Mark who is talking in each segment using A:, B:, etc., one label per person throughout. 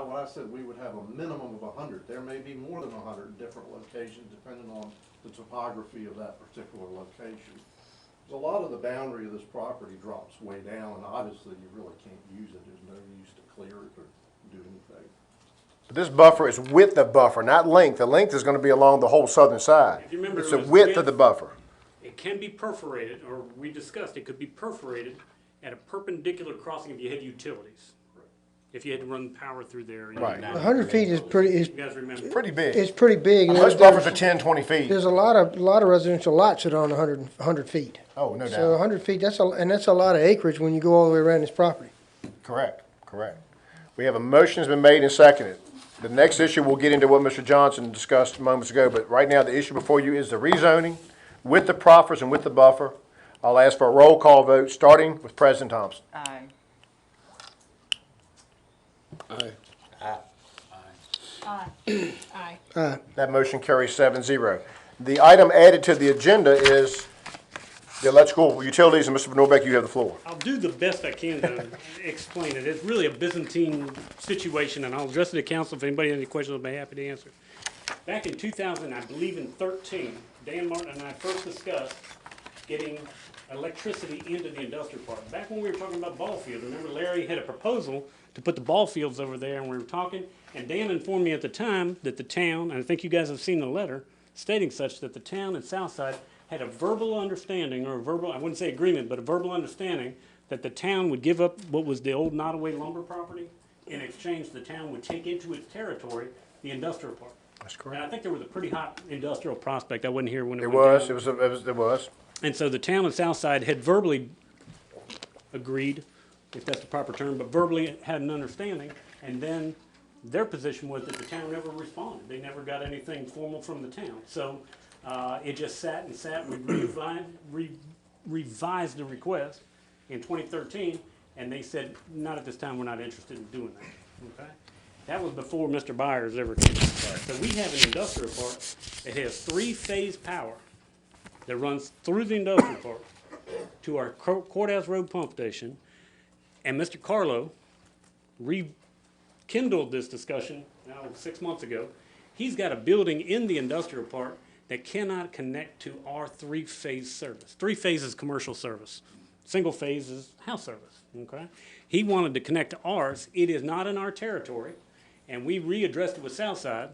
A: when I said we would have a minimum of 100, there may be more than 100 different locations depending on the topography of that particular location. A lot of the boundary of this property drops way down, and obviously you really can't use it. There's no use to clear it or do anything.
B: But this buffer is width of buffer, not length. The length is going to be along the whole southern side.
C: If you remember,
B: It's
C: it
B: the
C: was
B: width of the buffer.
C: It can be perforated, or we discussed, it could be perforated at a perpendicular crossing if you had utilities. If you had to run power through there.
B: Right.
D: 100 feet is pretty,
C: You guys remember?
B: Pretty big.
D: it's pretty big. and
B: Most
D: there's-
B: buffers are 10, 20 feet.
D: There's a lot of residential lots that are on 100 feet.
B: Oh, no
D: So
B: doubt.
D: 100 feet, that's a lot of acreage when you go all the way around this property.
B: Correct, correct. We have a motion has been made and seconded. The next issue, we'll get into what Mr. Johnson discussed moments ago, but right now, the issue before you is the rezoning with the proffers and with the buffer. I'll ask for a roll call vote, starting with President Thompson.
E: Aye.
F: Aye.
B: That motion carries 7-0. The item added to the agenda is the electrical utilities, and Mr. Norbeck, you have the floor.
C: I'll do the best I can to explain it. It's really a Byzantine situation, and I'll address it to council. If anybody has any questions, I'll be happy to answer. Back in 2000, I believe in 13, Dan Martin and I first discussed getting electricity into the industrial park. Back when we were talking about ball fields, remember Larry had a proposal to put the ball fields over there, and we were talking, and Dan informed me at the time that the town, and I think you guys have seen the letter, stating such that the town and Southside had a verbal understanding, or a verbal, I wouldn't say agreement, but a verbal understanding that the town would give up what was the old Nottaway lumber property. In exchange, the town would take into its territory the industrial park.
B: That's
C: And I think there was a pretty hot industrial prospect. I wasn't here when it
B: It
C: went
B: was,
C: down.
B: it was.
C: And so the town of Southside had verbally agreed, if that's the proper term, but verbally had an understanding. And then their position was that the town never responded. They never got anything formal from the town. So it just sat and sat. We revised the request in 2013, and they said, not at this time, we're not interested in doing that. Okay? That was before Mr. Byers ever came. So we have an industrial park that has three-phase power that runs through the industrial park to our Courthouse Road pump station. And Mr. Carlo rekindled this discussion now 6 months ago. He's got a building in the industrial park that cannot connect to our three-phase service. Three phase is commercial service. Single phase is house service, okay? He wanted to connect to ours. It is not in our territory, and we readdressed it with Southside,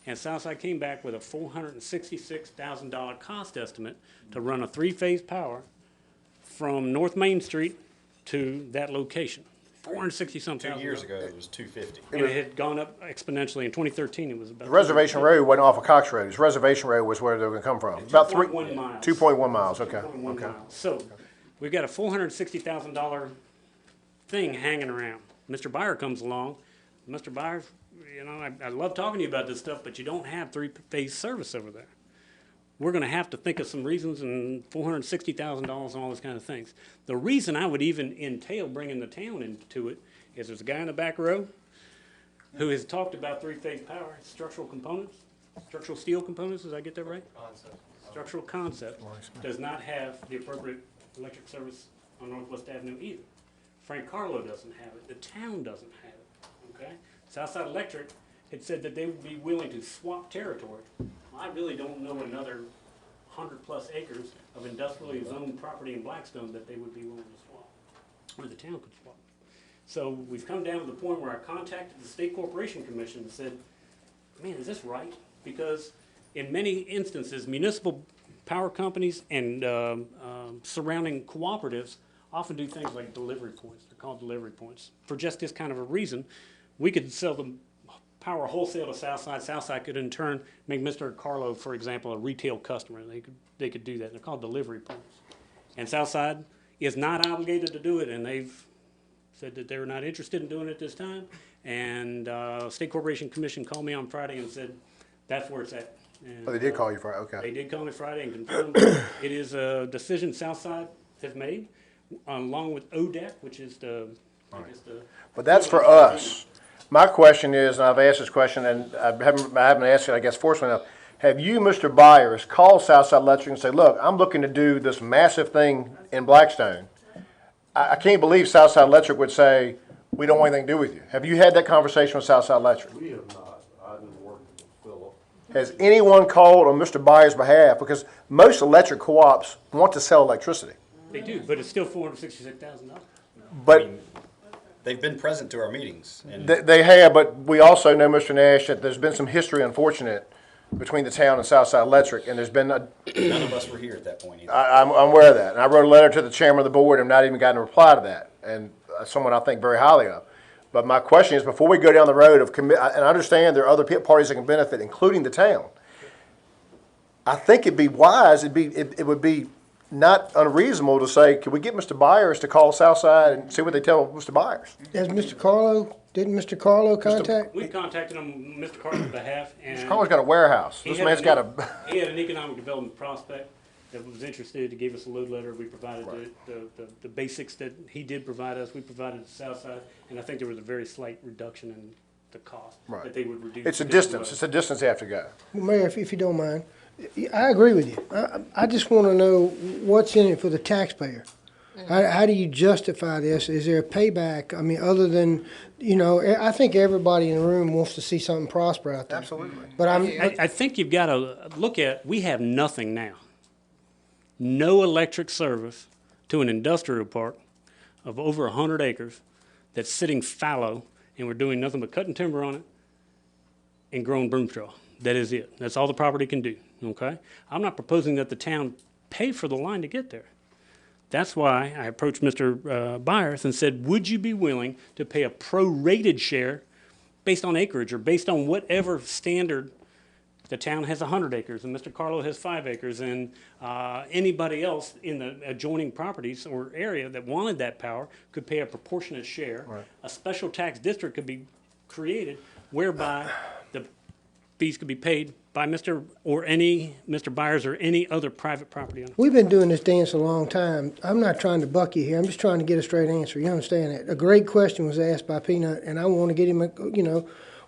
C: and Southside came back with a $466,000 cost estimate to run a three-phase power from North Main Street to that location. 460-something.
G: 2 years ago, it was 250.
C: And it had gone up exponentially. In 2013, it was about.
B: The Reservation Road wasn't off of Cox Road. His Reservation Road was where they were going to come from. About
C: 2.1 miles.
B: 2.1 miles, okay.
C: 2.1
B: Okay.
C: miles. So we've got a $460,000 thing hanging around. Mr. Byer comes along. Mr. Byer, you know, I love talking to you about this stuff, but you don't have three-phase service over there. We're going to have to think of some reasons, and $460,000 and all those kind of things. The reason I would even entail bringing the town into it is there's a guy in the back row who has talked about three-phase power, structural components, structural steel components, did I get that right? Structural concept does not have the appropriate electric service on Northwest Avenue either. Frank Carlo doesn't have it. The town doesn't have it, okay? Southside Electric had said that they would be willing to swap territory. I really don't know another 100-plus acres of industrially zoned property in Blackstone that they would be willing to swap, or the town could swap. So we've come down to the point where I contacted the State Corporation Commission and said, man, is this right? Because in many instances, municipal power companies and surrounding cooperatives often do things like delivery points. They're called delivery points. For just this kind of a reason, we could sell them power wholesale to Southside. Southside could in turn make Mr. Carlo, for example, a retail customer. They could do that. They're called delivery points. And Southside is not obligated to do it, and they've said that they're not interested in doing it this time. And State Corporation Commission called me on Friday and said that's where it's at. And,
B: Oh, they did call you for it,
C: They
B: okay.
C: did call me Friday and confirmed it is a decision Southside has made, along with ODEC, which is the, I guess the.
B: But that's for us. My question is, and I've asked this question, and I haven't asked it, I guess, forcefully enough. Have you, Mr. Byers, called Southside Electric and say, look, I'm looking to do this massive thing in Blackstone. I can't believe Southside Electric would say, we don't want anything to do with you. Have you had that conversation with Southside Electric?
A: We have not, I've been working with Philip.
B: Has anyone called on Mr. Byers' behalf? Because most electric co-ops want to sell electricity.
C: They do, but it's still $466,000.
B: But
E: They've been present to our meetings, and
B: they have, but we also know, Mr. Nash, that there's been some history, unfortunate, between the town and Southside Electric, and there's been,
E: none of us were here at that point either.
B: I'm aware of that. And I wrote a letter to the chairman of the board and not even gotten a reply to that, and someone I think very highly of. But my question is, before we go down the road of and I understand there are other parties that can benefit, including the town, I think it'd be wise, it would be not unreasonable to say, could we get Mr. Byers to call Southside and see what they tell Mr. Byers?
D: Has Mr. Carlo, didn't Mr. Carlo contact?
C: We contacted him on Mr. Carter's behalf, and
B: Carlos got a warehouse.
C: he
B: This
C: had
B: man's
C: an-
B: got a,
C: he had an economic development prospect that was interested. He gave us a load letter. We provided the basics that he did provide us. We provided the south side, and I think there was a very slight reduction in the cost
B: Right.
C: that they would reduce.
B: it's a
C: this
B: distance.
C: load.
B: It's a distance they have to go.
D: Well, Mayor, if you don't mind, I agree with you. I just want to know what's in it for the taxpayer. How do you justify this? Is there a payback? I mean, other than, I think everybody in the room wants to see something prosper out there.
B: Absolutely.
D: But
C: I think you've got to look at, we have nothing now. No electric service to an industrial park of over 100 acres that's sitting fallow, and we're doing nothing but cutting timber on it and growing broom straw. That is it. That's all the property can do, okay? I'm not proposing that the town pay for the line to get there. That's why I approached Mr. Byers and said, would you be willing to pay a prorated share based on acreage or based on whatever standard? The town has 100 acres and Mr. Carlo has 5 acres, and anybody else in the adjoining properties or area that wanted that power could pay a proportionate share.
B: Right.
C: A special tax district could be created whereby the fees could be paid by Mr. Byers or any other private property owner.
D: we've been doing this dance a long time. I'm not trying to buck you here. I'm just trying to get a straight answer. You understand that? A great question was asked by Peanut, and I want to get him,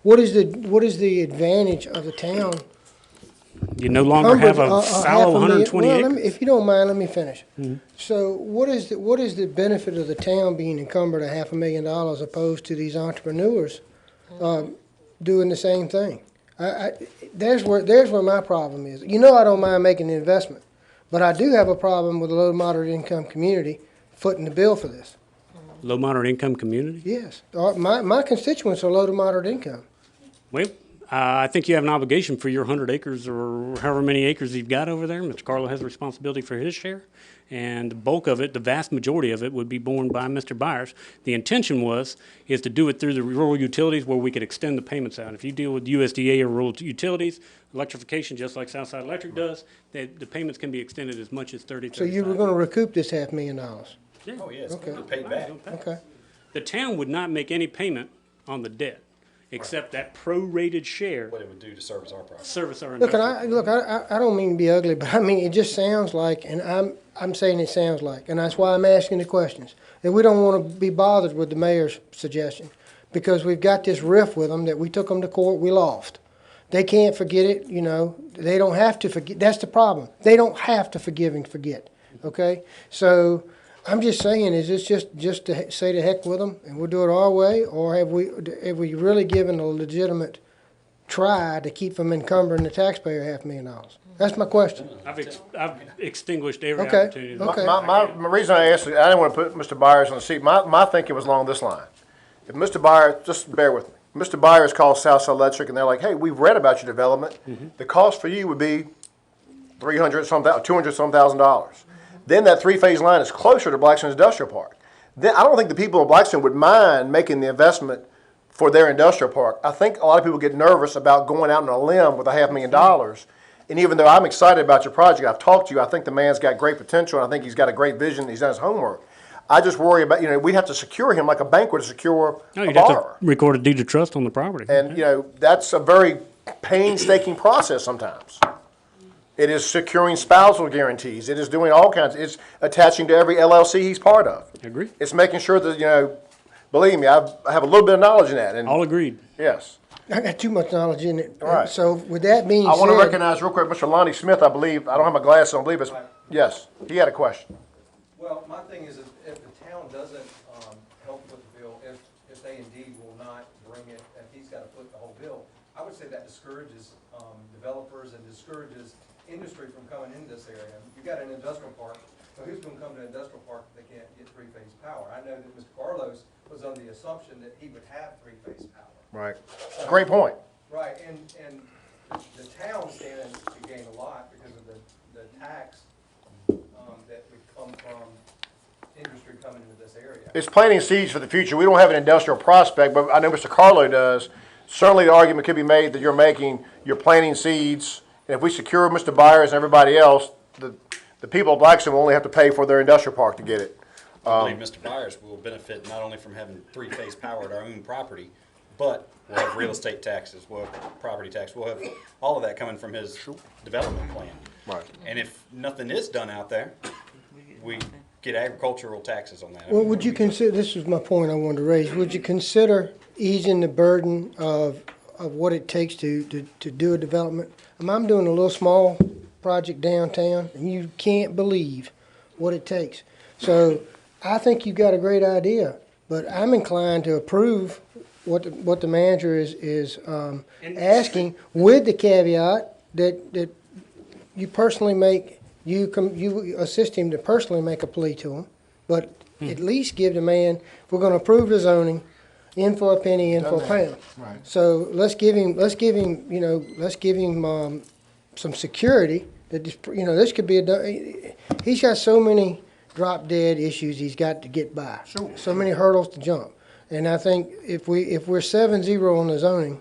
D: what is the advantage of the town?
C: You no longer have a
D: Half
C: fallow
D: a million-
C: 120
D: well,
C: acres.
D: if you don't mind, let me finish. So what is the benefit of the town being encumbered $500,000 opposed to these entrepreneurs doing the same thing? There's where my problem is. I don't mind making the investment, but I do have a problem with the low moderate income community footing the bill for this.
C: Low moderate income community?
D: Yes, my constituents are low to moderate income.
C: Well, I think you have an obligation for your 100 acres or however many acres you've got over there. Mr. Carlo has a responsibility for his share, and the bulk of it, the vast majority of it, would be borne by Mr. Byers. The intention is to do it through the rural utilities where we could extend the payments out. If you deal with USDA or rural utilities, electrification, just like Southside Electric does, the payments can be extended as much as 30,
D: So you were going to recoup this $500,000?
E: Oh, yeah, it's
D: Okay.
E: gonna be paid back.
D: Okay.
C: The town would not make any payment on the debt, except that prorated share
E: What it would do to service our property.
C: service our
D: Look,
C: investment.
D: I don't mean to be ugly, but I mean, it just sounds like, and I'm saying it sounds like, and that's why I'm asking the questions. That we don't want to be bothered with the mayor's suggestion, because we've got this riff with them that we took them to court, we lost. They can't forget it, they don't have to forget, that's the problem. They don't have to forgive and forget, okay? So, I'm just saying, is this just to say the heck with them, and we'll do it our way, or have we really given a legitimate try to keep from encumbering the taxpayer $500,000? That's my question.
C: I've extinguished every
D: Okay,
C: opportunity.
D: okay.
B: My reason I asked, I didn't want to put Mr. Byers on the seat. My thinking was along this line. If Mr. Byers, just bear with me. Mr. Byers calls Southside Electric and they're like, hey, we've read about your development. The cost for you would be $200,000. Then that three-phase line is closer to Blackstone Industrial Park. Then I don't think the people in Blackstone would mind making the investment for their industrial park. I think a lot of people get nervous about going out on a limb with $500,000. And even though I'm excited about your project, I've talked to you, I think the man's got great potential, and I think he's got a great vision, he's done his homework. I just worry about, we'd have to secure him like a bank would secure
C: No,
B: a
C: you'd have to
B: borrower.
C: record a deed of trust on the property.
B: And, that's a very painstaking process sometimes. It is securing spousal guarantees. It is doing all kinds. It's attaching to every LLC he's part of.
C: Agree.
B: It's making sure that, believe me, I have a little bit of knowledge in that. And
C: All agreed.
B: yes.
D: I got too much knowledge in it.
B: All right.
D: So with that being
B: I want to
D: said,
B: recognize real quick Mr. Lonnie Smith, I believe. I don't have my glasses on. I believe it's, yes, he had a question.
F: Well, my thing is, if the town doesn't help with the bill, if first A&D will not bring it, if he's gotta foot the whole bill, I would say that discourages, developers and discourages industry from coming into this area. You've got an industrial park, so who's gonna come to an industrial park if they can't get three-phase power? I know that Mr. Carlos was under the assumption that he would have three-phase power.
B: Right. Great point.
F: Right, and the town stands to gain a lot because of the tax, that would come from industry coming into this area.
B: It's planting seeds for the future. We don't have an industrial prospect, but I know Mr. Carlo does. Certainly, the argument could be made that you're planting seeds, and if we secure Mr. Byers and everybody else, the people of Blackstone will only have to pay for their industrial park to get it.
E: I believe Mr. Byers will benefit not only from having three-phase power at our own property, but we'll have real estate taxes, we'll have property tax, we'll have all of that coming from his development plan.
B: Right.
E: And if nothing is done out there, we get agricultural taxes on that.
D: Well, would you consider, this is my point I wanted to raise, would you consider easing the burden of what it takes to do a development? I'm doing a little small project downtown, and you can't believe what it takes. So I think you've got a great idea, but I'm inclined to approve what the manager is asking, with the caveat that you personally you assist him to personally make a plea to him, but at least give the man, if we're gonna approve the zoning, in for a penny, in for a pound.
B: Right.
D: So let's give him, some security that this, this could be he's got so many drop dead issues he's got to get by.
B: Sure.
D: So many hurdles to jump. And I think if we're 7-0 on the zoning,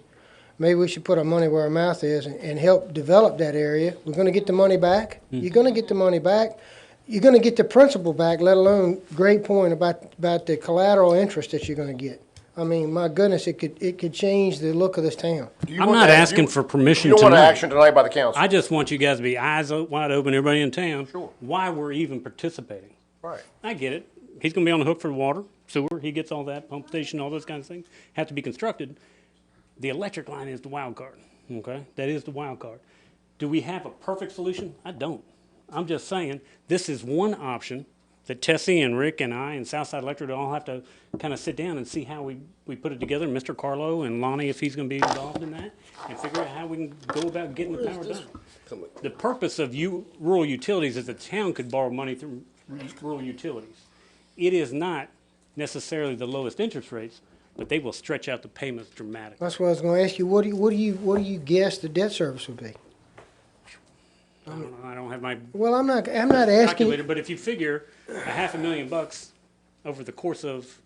D: maybe we should put our money where our mouth is and help develop that area. We're gonna get the money back. You're gonna get the money back. You're gonna get the principal back, let alone, great point about the collateral interest that you're gonna get. I mean, my goodness, it could change the look of this town.
C: I'm not asking for permission
B: You don't want
C: tonight.
B: action tonight by the council.
C: I just want you guys to be wide open, everybody in town.
B: Sure.
C: Why we're even participating.
B: Right.
C: I get it. He's gonna be on the hook for water, sewer, he gets all that, pump station, all those kinds of things, have to be constructed. The electric line is the wild card, okay? That is the wild card. Do we have a perfect solution? I don't. I'm just saying, this is one option that Tessie and Rick and I and Southside Electric all have to kind of sit down and see how we put it together. Mr. Carlo and Lonnie, if he's gonna be involved in that, and figure out how we can go about getting the power done. The purpose of rural utilities is the town could borrow money through rural utilities. It is not necessarily the lowest interest rates, but they will stretch out the payments dramatically.
D: That's what I was gonna ask you. What do you guess the debt service would be?
C: I don't know, I don't have my
D: Well, I'm not asking.
C: calculator, but if you figure $500,000 over the course of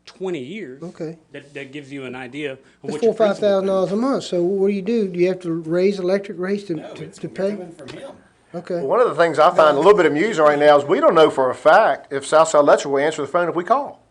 C: 20 years,
D: Okay.
C: that gives you an idea of
D: It's
C: what
D: $4,000
C: your
D: or $5,000
C: principal
D: a month. So what do? Do you have to raise electric rates to
E: No, it's
D: to pay?
E: coming from him.
D: Okay.
B: One of the things I find a little bit amusing right now is we don't know for a fact if Southside Electric will answer the phone if we call.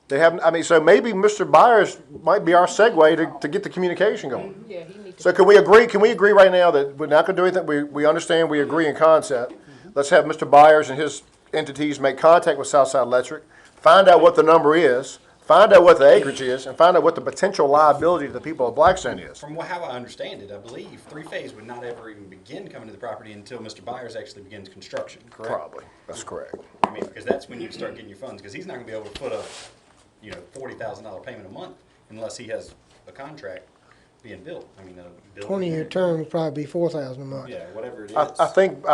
B: They haven't, so maybe Mr. Byers might be our segue to get the communication going.
G: Yeah, he needs to.
B: So can we agree right now that we're not gonna do anything, we understand, we agree in concept. Let's have Mr. Byers and his entities make contact with Southside Electric, find out what the number is, find out what the acreage is, and find out what the potential liability to the people of Blackstone is.
E: From how I understand it, I believe three-phase would not ever even begin coming to the property until Mr. Byers actually begins construction, correct?
B: Probably, that's correct.
E: I mean, because that's when you start getting your funds, because he's not gonna be able to put a, $40,000 payment a month unless he has a contract being built. I mean, a building.
D: 20-year term would probably be $4,000 a month.
E: Yeah, whatever it is.
B: I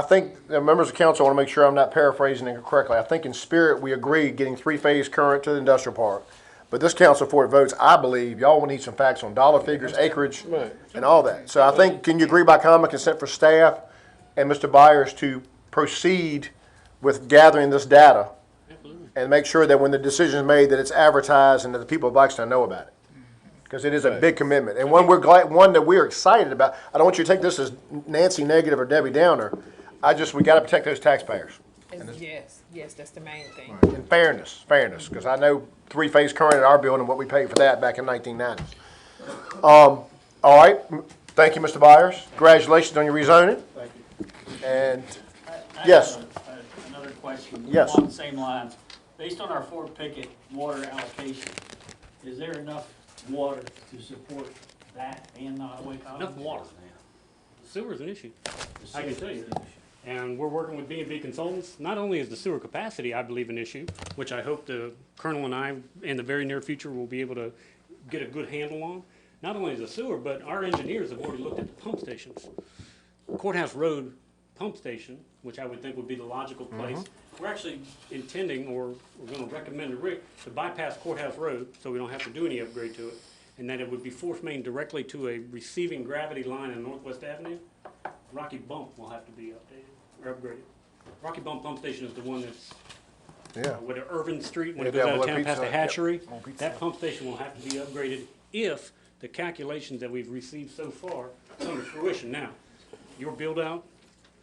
B: think, members of council, I want to make sure I'm not paraphrasing it correctly. I think in spirit, we agree getting three-phase current to the industrial park. But this council, before it votes, I believe y'all will need some facts on dollar figures, acreage, and all that. So I think, can you agree by common consent for staff and Mr. Byers to proceed with gathering this data and make sure that when the decision is made, that it's advertised and that the people of Blackstone know about it? Because it is a big commitment, and one that we're excited about. I don't want you to take this as Nancy negative or Debbie Downer. We got to protect those taxpayers.
G: Yes, that's the main thing.
B: And fairness, because I know three-phase current in our building, what we paid for that back in 1990. All right, thank you, Mr. Byers. Congratulations on your rezoning.
H: Thank you.
B: And,
H: I
B: yes.
H: have another question.
B: Yes.
H: Along the same lines. Based on our Fort Pickett water allocation, is there enough water to support that and Nottaway Commons?
C: Enough water. Sewer's an issue. I can tell you that. And we're working with B&B Consultants. Not only is the sewer capacity, I believe, an issue, which I hope the Colonel and I, in the very near future, will be able to get a good handle on. Not only is the sewer, but our engineers have already looked at the pump stations. Courthouse Road Pump Station, which I would think would be the logical place. We're actually intending, or we're gonna recommend to Rick, to bypass Courthouse Road, so we don't have to do any upgrade to it, and that it would be force main directly to a receiving gravity line on Northwest Avenue. Rocky Bump will have to be updated, or upgraded. Rocky Bump Pump Station is the one that's
B: Yeah.
C: with Irvin Street, when
B: Yeah,
C: it goes
B: down
C: out of
B: below
C: town past the
B: Pizza Hut. Yep.
C: hatchery.
B: On Pizza
C: That
B: Hut.
C: pump station will have to be upgraded if the calculations that we've received so far come to fruition. Now, your build out,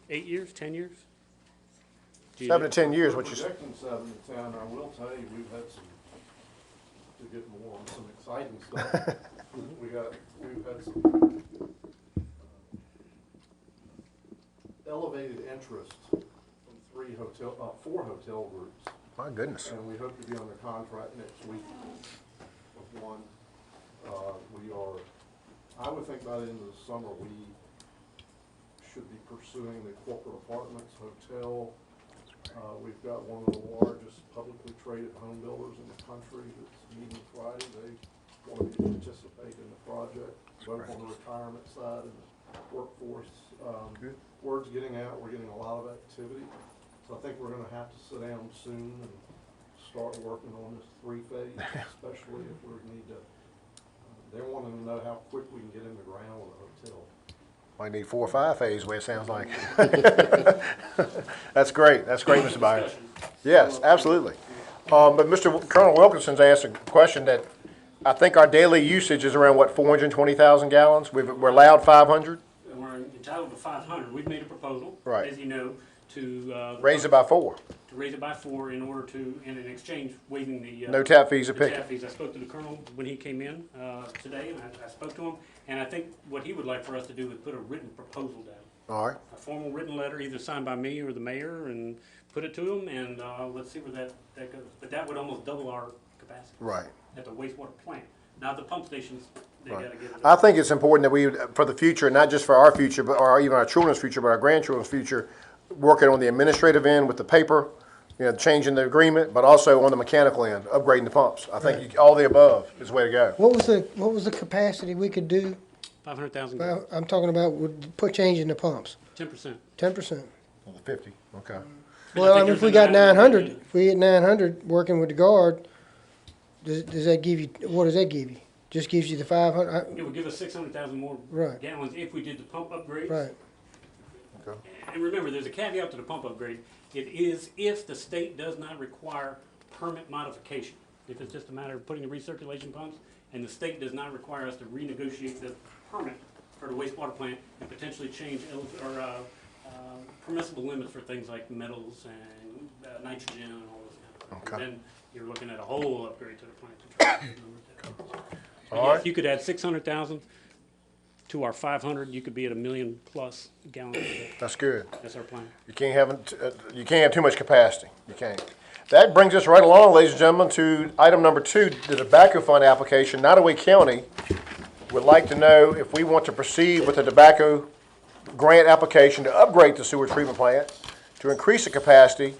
C: 8 years, 10 years? Do you
B: 7
C: know?
B: to 10 years,
A: We're
B: what you,
A: projecting 7 to 10. I will tell you, we've had some, to get more on some exciting stuff. We've had some elevated interest from 4 hotel groups.
B: my goodness.
A: And we hope to be under contract next week with one. I would think by the end of the summer, we should be pursuing the corporate apartments, hotel. We've got one of the largest publicly traded home builders in the country that's meeting Friday. They want to participate in the project, both on the retirement side and the workforce.
B: Good.
A: Word's getting out, we're getting a lot of activity. So I think we're gonna have to sit down soon and start working on this 3-phase, especially if we need to. They're wanting to know how quick we can get in the ground with a hotel.
B: Might need 4 or 5 phase, way it sounds like. That's great, Mr. Byers. Yes, absolutely. But Mr. Colonel Wilkinson's asked a question that I think our daily usage is around, what, 420,000 gallons? We're allowed 500?
C: And we're entitled to 500. We've made a proposal,
B: Right.
C: as you know, to.
B: Raise it by 4.
C: To raise it by 4 in order to, in an exchange, waiving the.
B: No tap fees or
C: the
B: picket.
C: tap fees. I spoke to the Colonel when he came in, today, and I spoke to him, and I think what he would like for us to do is put a written proposal down.
B: All right,
C: A formal written letter, either signed by me or the mayor, and put it to him, and, let's see where that goes. But that would almost double our capacity.
B: right.
C: At the wastewater plant. Now, the pump stations, they
B: Right.
C: gotta get it.
B: I think it's important that we, for the future, not just for our future, but, or even our children's future, but our grandchildren's future, working on the administrative end with the paper, changing the agreement, but also on the mechanical end, upgrading the pumps. I think all the above is the way to go.
D: What was the capacity we could do?
C: 500,000,
D: I'm talking about with put changing the pumps,
C: 10%.
D: 10%.
B: 50, okay.
D: Well, I
C: think
D: mean, if
C: there's
D: we got
C: an added
D: 900,
C: advantage.
D: if we hit 900 working with the guard, does that give you, what does that give you? Just gives you the 500,
C: It would give us 600,000 more
D: Right.
C: gallons if we did the pump upgrades.
D: right.
C: And remember, there's a caveat to the pump upgrade. It is if the state does not require permit modification. If it's just a matter of putting the recirculation pumps, and the state does not require us to renegotiate the permit for the wastewater plant and potentially change permissible limits for things like metals and nitrogen and all this kind of stuff.
B: Okay.
C: And then you're looking at a whole upgrade to the plant to try to remove that. But
B: All
C: yes,
B: right.
C: you could add 600,000 to our 500. You could be at 1 million plus gallons a day.
B: That's good.
C: That's our plan.
B: You can't have too much capacity. You can't. That brings us right along, ladies and gentlemen, to item number 2, the tobacco fund application. Nottaway County would like to know if we want to proceed with the tobacco grant application to upgrade the sewer treatment plant, to increase the capacity,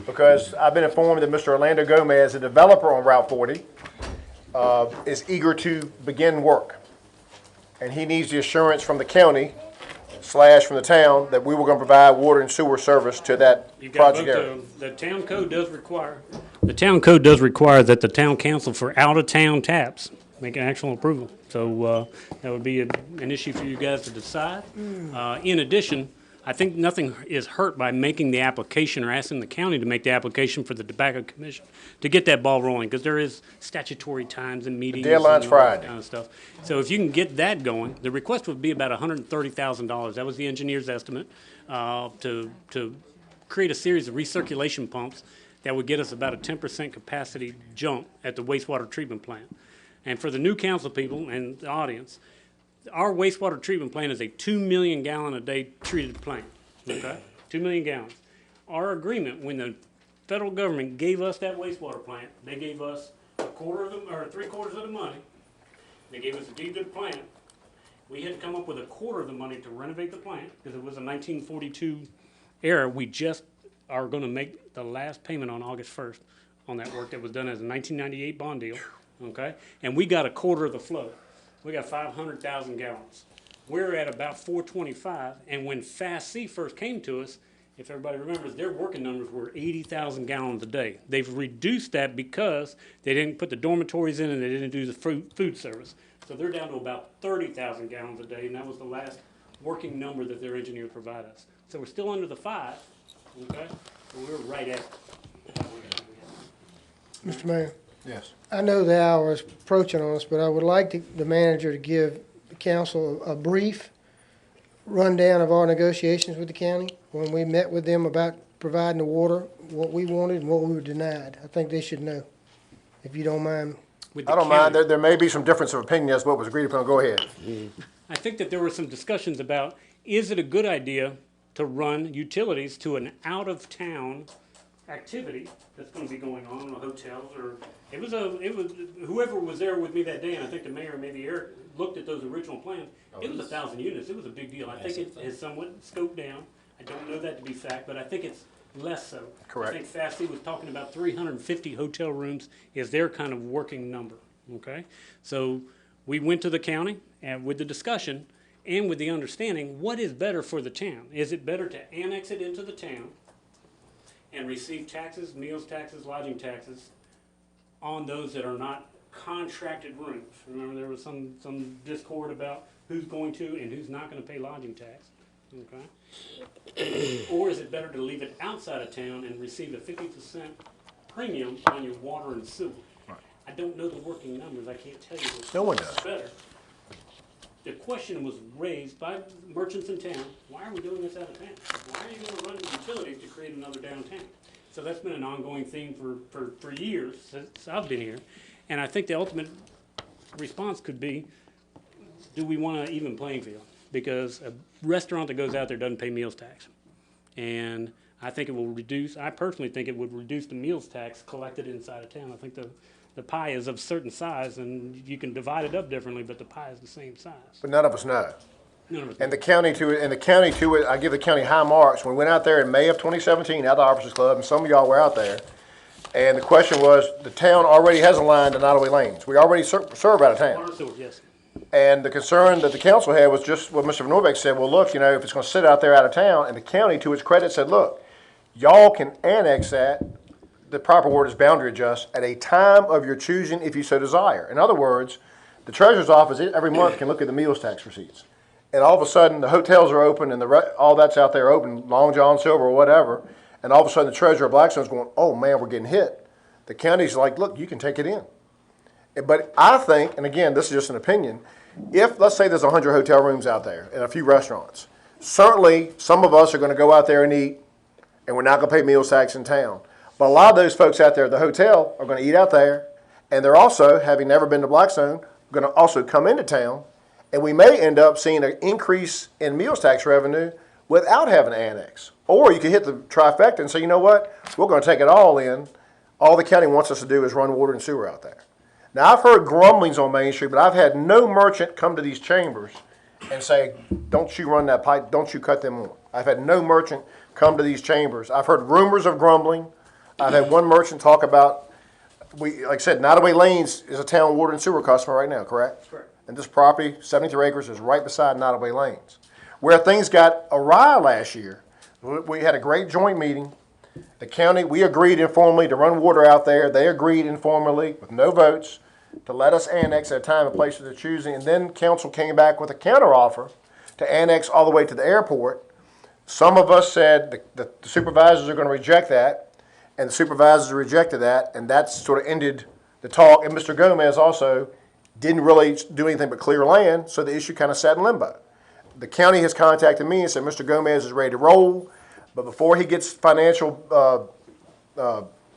B: because I've been informed that Mr. Orlando Gomez, a developer on Route 40, is eager to begin work. And he needs the assurance from the county / from the town that we were going to provide water and sewer service to that
C: You've got
B: project
C: both
B: area.
C: the town code does require, the town code does require that the town council for out-of-town taps make an actual approval. So, that would be an issue for you guys to decide. In addition, I think nothing is hurt by making the application or asking the county to make the application for the tobacco commission to get that ball rolling, because there is statutory times and meetings.
B: deadline's
C: and all that
B: Friday.
C: kind of stuff. So if you can get that going, the request would be about $130,000. That was the engineer's estimate, to create a series of recirculation pumps that would get us about a 10% capacity jump at the wastewater treatment plant. And for the new council people and the audience, our wastewater treatment plant is a 2 million gallon a day treated plant, okay? 2 million gallons. Our agreement, when the federal government gave us that wastewater plant, they gave us a quarter of the, or 3/4 of the money. They gave us a deed to the plant. We had to come up with a quarter of the money to renovate the plant, because it was a 1942 era, we just are gonna make the last payment on August 1st on that work that was done as a 1998 bond deal, okay? And we got a quarter of the flow. We got 500,000 gallons. We're at about 425, and when Fast C first came to us, if everybody remembers, their working numbers were 80,000 gallons a day. They've reduced that because they didn't put the dormitories in and they didn't do the food service. So they're down to about 30,000 gallons a day, and that was the last working number that their engineer provided us. So we're still under the 5, okay? But we're right at.
D: Mr. Mayor,
B: Yes.
D: I know the hour is approaching on us, but I would like the manager to give the council a brief rundown of our negotiations with the county, when we met with them about providing the water, what we wanted and what we were denied. I think they should know, if you don't mind.
C: With the
B: I don't mind,
C: county.
B: there may be some difference of opinion as to what was agreed upon, go ahead.
C: I think that there were some discussions about, is it a good idea to run utilities to an out-of-town activity that's gonna be going on in the hotels, or, it was, whoever was there with me that day, and I think the mayor, maybe Eric, looked at those original plans, it was 1,000 units, it was a big deal. I think it has somewhat scoped down, I don't know that to be fact, but I think it's less so.
B: Correct.
C: I think Fast was talking about 350 hotel rooms is their kind of working number, okay? So, we went to the county, and with the discussion, and with the understanding, what is better for the town? Is it better to annex it into the town and receive taxes, meals taxes, lodging taxes on those that are not contracted rooms? Remember, there was some discord about who's going to and who's not gonna pay lodging tax, okay? Or is it better to leave it outside of town and receive a 50% premium on your water and sewer? I don't know the working numbers, I can't tell you what's
B: No one does.
C: better. The question was raised by merchants in town, why are we doing this out of town? Why are you gonna run utilities to create another downtown? So that's been an ongoing theme for years, since I've been here. And I think the ultimate response could be, do we want an even playing field? Because a restaurant that goes out there doesn't pay meals tax. And I think it will reduce, I personally think it would reduce the meals tax collected inside of town. I think the pie is of certain size, and you can divide it up differently, but the pie is the same size.
B: But none of us know.
C: None of us-
B: And the county to it, I give the county high marks. When we went out there in May of 2017, at the Officers Club, and some of y'all were out there, and the question was, the town already has a line to Nottaway Lanes. We already serve out of town.
C: Water and sewer, yes.
B: And the concern that the council had was just what Mr. Norbeck said, well, look, if it's gonna sit out there out of town, and the county, to its credit, said, look, y'all can annex that, the proper word is boundary adjust, at a time of your choosing if you so desire. In other words, the treasurer's office every month can look at the meals tax receipts. And all of a sudden, the hotels are open and all that's out there open, Long John Silver or whatever, and all of a sudden the treasurer of Blackstone's going, oh man, we're getting hit. The county's like, look, you can take it in. But I think, and again, this is just an opinion, if, let's say there's 100 hotel rooms out there and a few restaurants, certainly some of us are gonna go out there and eat, and we're not gonna pay meals tax in town. But a lot of those folks out there at the hotel are gonna eat out there, and they're also, having never been to Blackstone, gonna also come into town, and we may end up seeing an increase in meals tax revenue without having an annex. Or you could hit the trifecta and say, you know what, we're gonna take it all in. All the county wants us to do is run water and sewer out there. Now, I've heard grumblings on Main Street, but I've had no merchant come to these chambers and say, don't you run that pipe, don't you cut them on. I've had no merchant come to these chambers. I've heard rumors of grumbling. I've had one merchant talk about, like I said, Nottaway Lanes is a town water and sewer customer right now, correct? Correct. And this property, 73 acres, is right beside Nottaway Lanes. Where things got awry last year, we had a great joint meeting. The county, we agreed informally to run water out there. They agreed informally with no votes to let us annex at a time and place of their choosing. And then council came back with a counteroffer to annex all the way to the airport. Some of us said the supervisors are going to reject that, and the supervisors rejected that, and that sort of ended the talk. And Mr. Gomez also didn't really do anything but clear land, so the issue kind of sat in limbo. The county has contacted me and said Mr. Gomez is ready to roll, but before he gets financial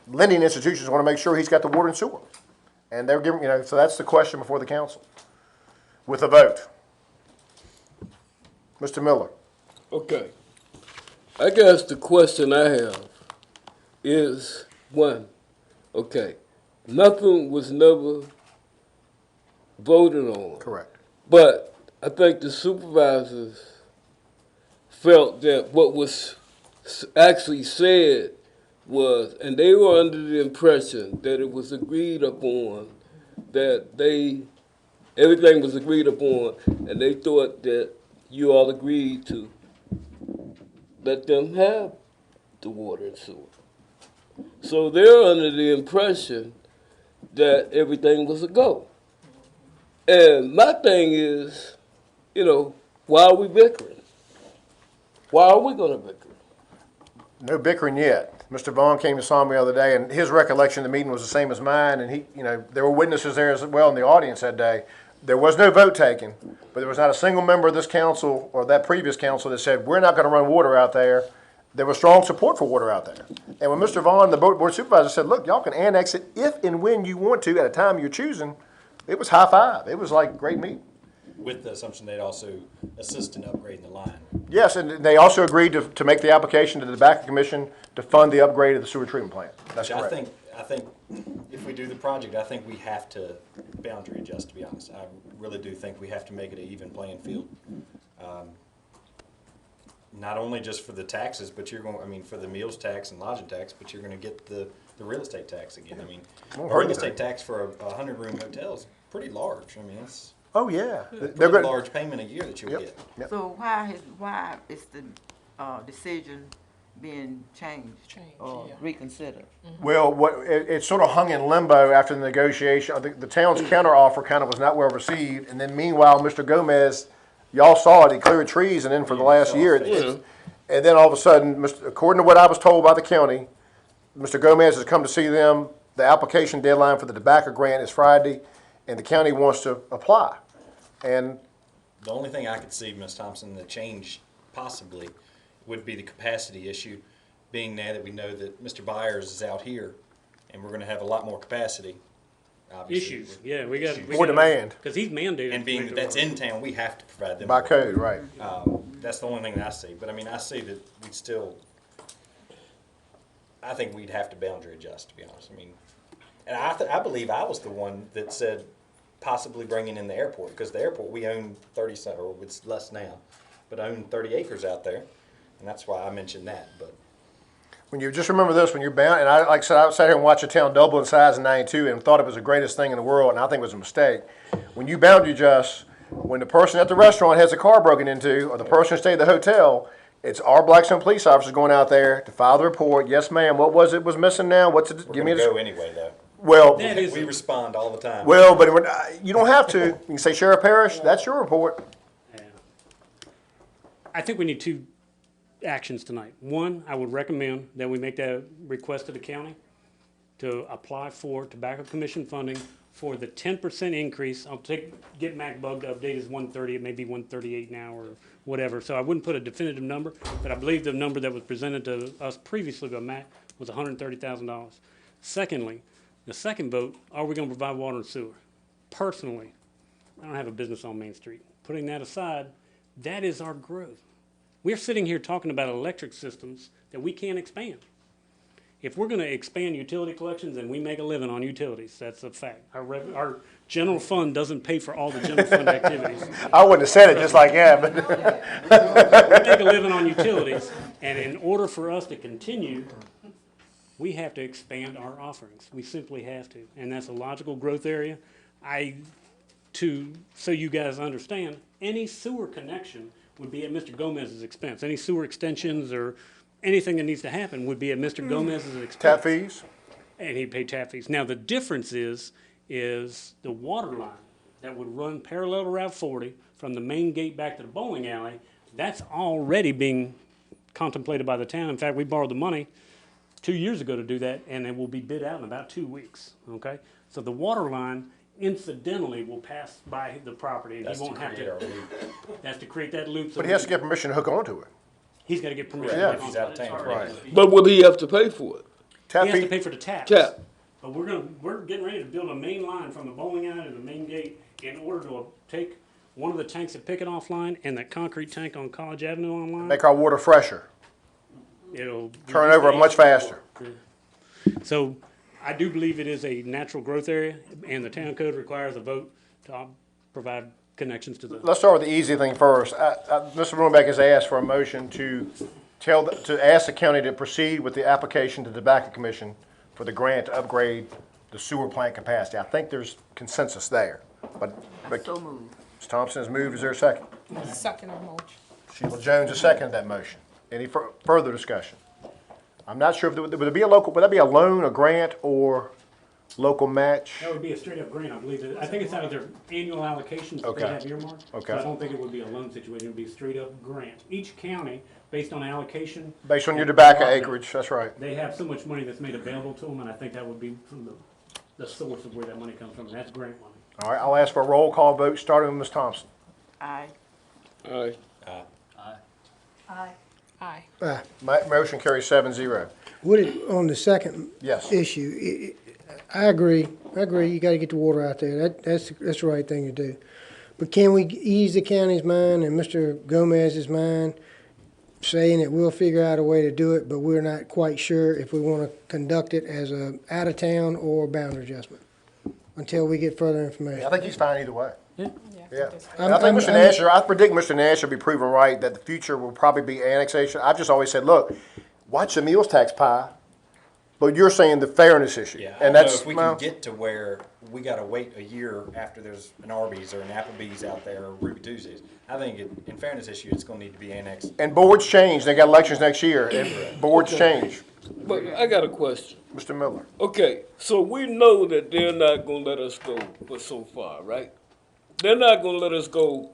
B: lending institutions want to make sure he's got the water and sewer. And they're giving, so that's the question before the council with a vote. Mr. Miller.
I: Okay. I guess the question I have is, one, okay, nothing was never voted on.
B: Correct.
I: But I think the supervisors felt that what was actually said was, and they were under the impression that it was agreed upon, everything was agreed upon, and they thought that you all agreed to let them have the water and sewer. So they're under the impression that everything was a go. And my thing is, why are we bickering? Why are we gonna bicker?
B: No bickering yet. Mr. Vaughn came and saw me the other day, and his recollection of the meeting was the same as mine, and there were witnesses there as well in the audience that day. There was no vote taken, but there was not a single member of this council or that previous council that said, we're not gonna run water out there. There was strong support for water out there. And when Mr. Vaughn, the board supervisor, said, look, y'all can annex it if and when you want to at a time you're choosing, it was high five. It was like great meeting.
E: With the assumption they'd also assist in upgrading the line.
B: Yes, and they also agreed to make the application to the Tobacco Commission to fund the upgrade of the sewer treatment plant. That's
E: Which
B: correct.
E: I think if we do the project, I think we have to boundary adjust, to be honest. I really do think we have to make it an even playing field. Not only just for the taxes, but for the meals tax and lodging tax, but you're gonna get the real estate tax again.
B: Won't
E: A
B: hurt
E: real estate
B: anything.
E: tax for a 100-room hotel is pretty large. It's
B: Oh, yeah.
E: a
B: They're
E: pretty
B: good.
E: large payment a year that you'll
B: Yep.
E: get.
B: Yep.
J: So why is the decision being changed or reconsidered?
B: Well, it sort of hung in limbo after the negotiation. I think the town's counteroffer kind of was not well received. And then meanwhile, Mr. Gomez, y'all saw it, he cleared trees, and then for the last year, and then all of a sudden, according to what I was told by the county, Mr. Gomez has come to see them. The application deadline for the tobacco grant is Friday, and the county wants to apply. And
E: The only thing I could see, Ms. Thompson, the change possibly would be the capacity issue, being now that we know that Mr. Byers is out here, and we're gonna have a lot more capacity, obviously.
C: Issues, yeah, we got.
B: More demand.
C: Because he's mandated.
E: And
C: to
E: being
C: make
E: that
C: the
E: that's
C: water.
E: in town, we have to provide them.
B: by
E: with
B: code,
E: water.
B: right.
E: That's the only thing that I see, but I see that we'd still, I think we'd have to boundary adjust, to be honest. And I believe I was the one that said possibly bringing in the airport, because the airport, we own 30, or it's less now, but I own 30 acres out there, and that's why I mentioned that, but.
B: When you just remember this, when you're bound, and like I said, I sat here and watched a town double in size in '92 and thought it was the greatest thing in the world, and I think it was a mistake. When you boundary adjust, when the person at the restaurant has a car broken into, or the person who stayed at the hotel, it's our Blackstone police officers going out there to file the report. Yes, ma'am. What was it was missing now? What's it?
E: We're
B: Give me
E: gonna
B: the.
E: go anyway, though.
B: Well,
C: That is
E: We respond all the time.
B: well, but you don't have to. You can say Sheriff Parrish. That's your report.
C: Yeah. I think we need two actions tonight. One, I would recommend that we make that request to the county to apply for tobacco commission funding for the 10% increase. Get MacBug to update is 130, it may be 138 now or whatever. So I wouldn't put a definitive number, but I believe the number that was presented to us previously by Mac was $130,000. Secondly, the second vote, are we gonna provide water and sewer? Personally, I don't have a business on Main Street. Putting that aside, that is our growth. We're sitting here talking about electric systems that we can't expand. If we're gonna expand utility collections, and we make a living on utilities, that's a fact. Our general fund doesn't pay for all the general fund activities.
B: I wouldn't have said it just like that, but
C: We make a living on utilities, and in order for us to continue, we have to expand our offerings. We simply have to, and that's a logical growth area. So you guys understand, any sewer connection would be at Mr. Gomez's expense. Any sewer extensions or anything that needs to happen would be at Mr. Gomez's expense.
B: tap fees.
C: And he'd pay tap fees. Now, the difference is the water line that would run parallel to Route 40 from the main gate back to the bowling alley, that's already being contemplated by the town. In fact, we borrowed the money 2 years ago to do that, and it will be bid out in about 2 weeks, okay? So the water line incidentally will pass by the property, and
E: That's
C: he
E: to
C: won't have
E: create our
C: to,
E: loop.
C: that's to create that loop. So
B: But he has to get permission to hook onto it.
C: he's gotta get permission.
B: Yeah.
C: to
E: If
C: hook
E: he's
C: on
E: out of
C: it.
E: town.
B: Right.
I: But will he have to pay for it?
B: Tap
C: He has to
B: fee.
C: pay for the taps.
I: Tap.
C: But we're getting ready to build a main line from the bowling alley to the main gate in order to take one of the tanks at Pickett offline and that concrete tank on College Avenue online.
B: Make our water fresher.
C: It'll
B: Turn over much faster.
C: So I do believe it is a natural growth area, and the town code requires a vote to provide connections to the.
B: Let's start with the easy thing first. Mr. Runebeck has asked for a motion to to ask the county to proceed with the application to the Tobacco Commission for the grant to upgrade the sewer plant capacity. I think there's consensus there, but
J: So moved.
B: Ms. Thompson has moved. Is there a second?
G: Second of motion.
B: Sheila Jones has seconded that motion. Any further discussion? I'm not sure if would there be a local, would that be a loan, a grant, or local match?
C: That would be a straight up grant, I believe. I think it's out of their annual allocations that they
B: Okay.
C: have earmarked.
B: Okay.
C: So I don't think it would be a loan situation, it would be a straight up grant. Each county, based on allocation,
B: Based on your tobacco acreage, that's right.
C: they have so much money that's made available to them, and I think that would be from the source of where that money comes from, and that's grant money.
B: All right, I'll ask for a roll call vote, starting with Ms. Thompson.
J: Aye.
I: Aye.
G: Aye.
B: Motion carries 7-0.
D: Would it, on the second
B: Yes.
D: issue, I agree, you gotta get the water out there, that's the right thing to do. But can we ease the county's mind and Mr. Gomez's mind, saying that we'll figure out a way to do it, but we're not quite sure if we wanna conduct it as a out-of-town or boundary adjustment, until we get further information.
B: I think he's fine either way.
C: Yeah.
B: Yeah.
D: I'm-
B: I think
D: I'm-
B: Mr. Nash, I predict Mr. Nash will be proven right that the future will probably be annexation. I've just always said, look, watch the meals tax pie, but you're saying the fairness issue.
E: Yeah, I
B: And
E: don't know
B: that's,
E: if we
B: well,
E: can get to where we gotta wait a year after there's an Arby's or an Applebee's out there or Ruby Tuesdays. I think in fairness issue, it's gonna need to be annexed.
B: and boards change. They got elections next year, and boards change.
I: But I got a question.
B: Mr. Miller.
I: Okay, so we know that they're not gonna let us go but so far, right? They're not gonna let us go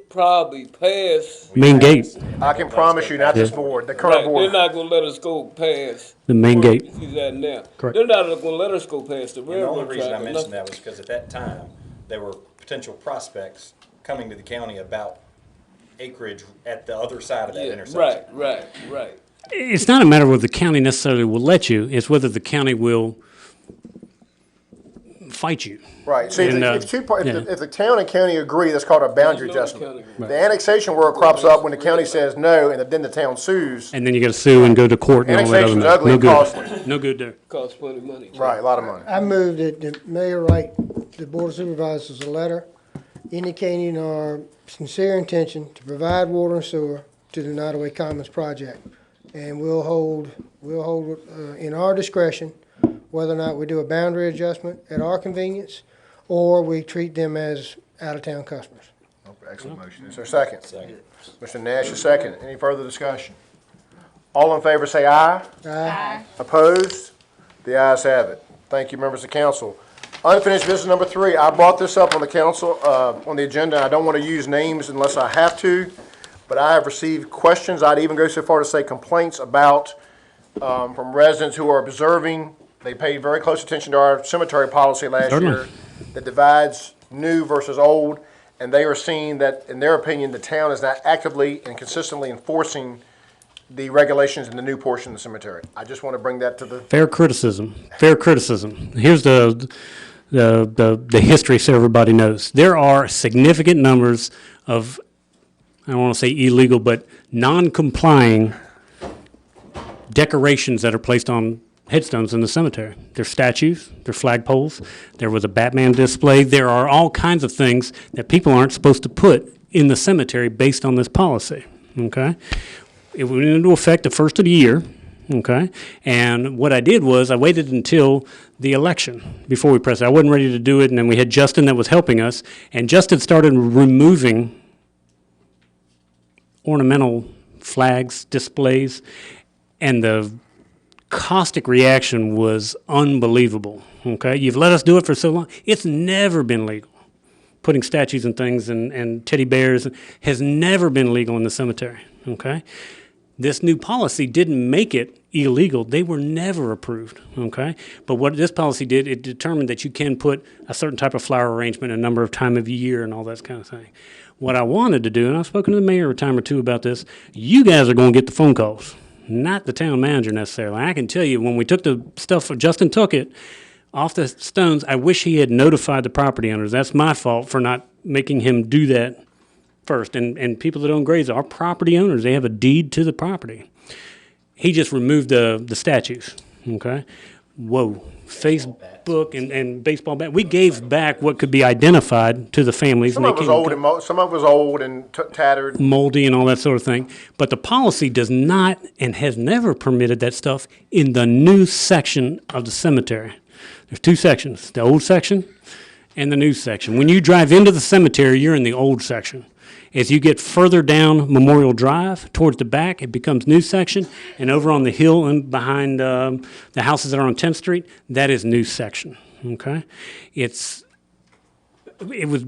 I: probably past.
C: Main gate,
B: I can promise you, not this board, the current
I: Right, they're
B: board.
I: not gonna let us go past.
C: the main
I: where
C: gate.
I: He's at now.
C: Correct.
I: They're not gonna let us go past the
E: And the
I: railroad
E: only reason
I: track
E: I
I: or
E: mentioned
I: nothing.
E: that was because at that time, there were potential prospects coming to the county about acreage at the other side of that
I: Yeah,
E: intersection.
I: right.
C: It's not a matter of whether the county necessarily will let you, it's whether the county will fight you.
B: Right, see,
C: And,
B: if two,
C: yeah.
B: if the town and county agree, that's called a boundary
I: There's no
B: adjustment.
I: county.
B: The annexation where it crops up when the county says no, and then the town sues.
C: And then you gotta sue and go to court and all that other
B: Annexation's
C: mess.
B: ugly
C: No
B: and
C: good.
B: costly.
C: No good there.
I: Costs plenty of money.
B: Right, a lot of money.
D: I move that the mayor write the board of supervisors a letter indicating our sincere intention to provide water and sewer to the Nottaway Commons project. And we'll hold, in our discretion, whether or not we do a boundary adjustment at our convenience, or we treat them as out-of-town customers.
B: Okay, excellent motion. Is there a second?
E: Second.
B: Mr. Nash is second. Any further discussion? All in favor say aye.
G: Aye.
B: Opposed? The ayes have it. Thank you, members of council. Unfinished business number 3. I brought this up on the council, on the agenda. I don't want to use names unless I have to, but I have received questions. I'd even go so far to say complaints about, from residents who are observing. They paid very close attention to our cemetery policy last
C: Certainly.
B: year that divides new versus old, and they are seeing that, in their opinion, the town is not actively and consistently enforcing the regulations in the new portion of the cemetery. I just want to bring that to the,
C: Fair criticism. Here's the history so everybody knows. There are significant numbers of, I don't want to say illegal, but non-complying decorations that are placed on headstones in the cemetery. There's statues, there's flagpoles, there was a Batman display. There are all kinds of things that people aren't supposed to put in the cemetery based on this policy, okay? It went into effect the first of the year, okay? And what I did was I waited until the election before we pressed it. I wasn't ready to do it, and then we had Justin that was helping us, and Justin started removing ornamental flags, displays, and the caustic reaction was unbelievable, okay? You've let us do it for so long. It's never been legal. Putting statues and things and teddy bears has never been legal in the cemetery, okay? This new policy didn't make it illegal. They were never approved, okay? But what this policy did, it determined that you can put a certain type of flower arrangement a number of time of year and all that kind of thing. What I wanted to do, and I've spoken to the mayor a time or two about this, you guys are going to get the phone calls, not the town manager necessarily. I can tell you, when we took the stuff, Justin took it off the stones, I wish he had notified the property owners. That's my fault for not making him do that first. And people that own graves are property owners. They have a deed to the property. He just removed the statues, okay? Whoa. Facebook and baseball bat. We gave back what could be identified to the families.
B: Some
C: and
B: of
C: they
B: it was
C: came-
B: old and some of it was old and tattered.
C: moldy and all that sort of thing. But the policy does not and has never permitted that stuff in the new section of the cemetery. There's two sections, the old section and the new section. When you drive into the cemetery, you're in the old section. As you get further down Memorial Drive towards the back, it becomes new section. And over on the hill and behind the houses that are on 10th Street, that is new section, okay? It was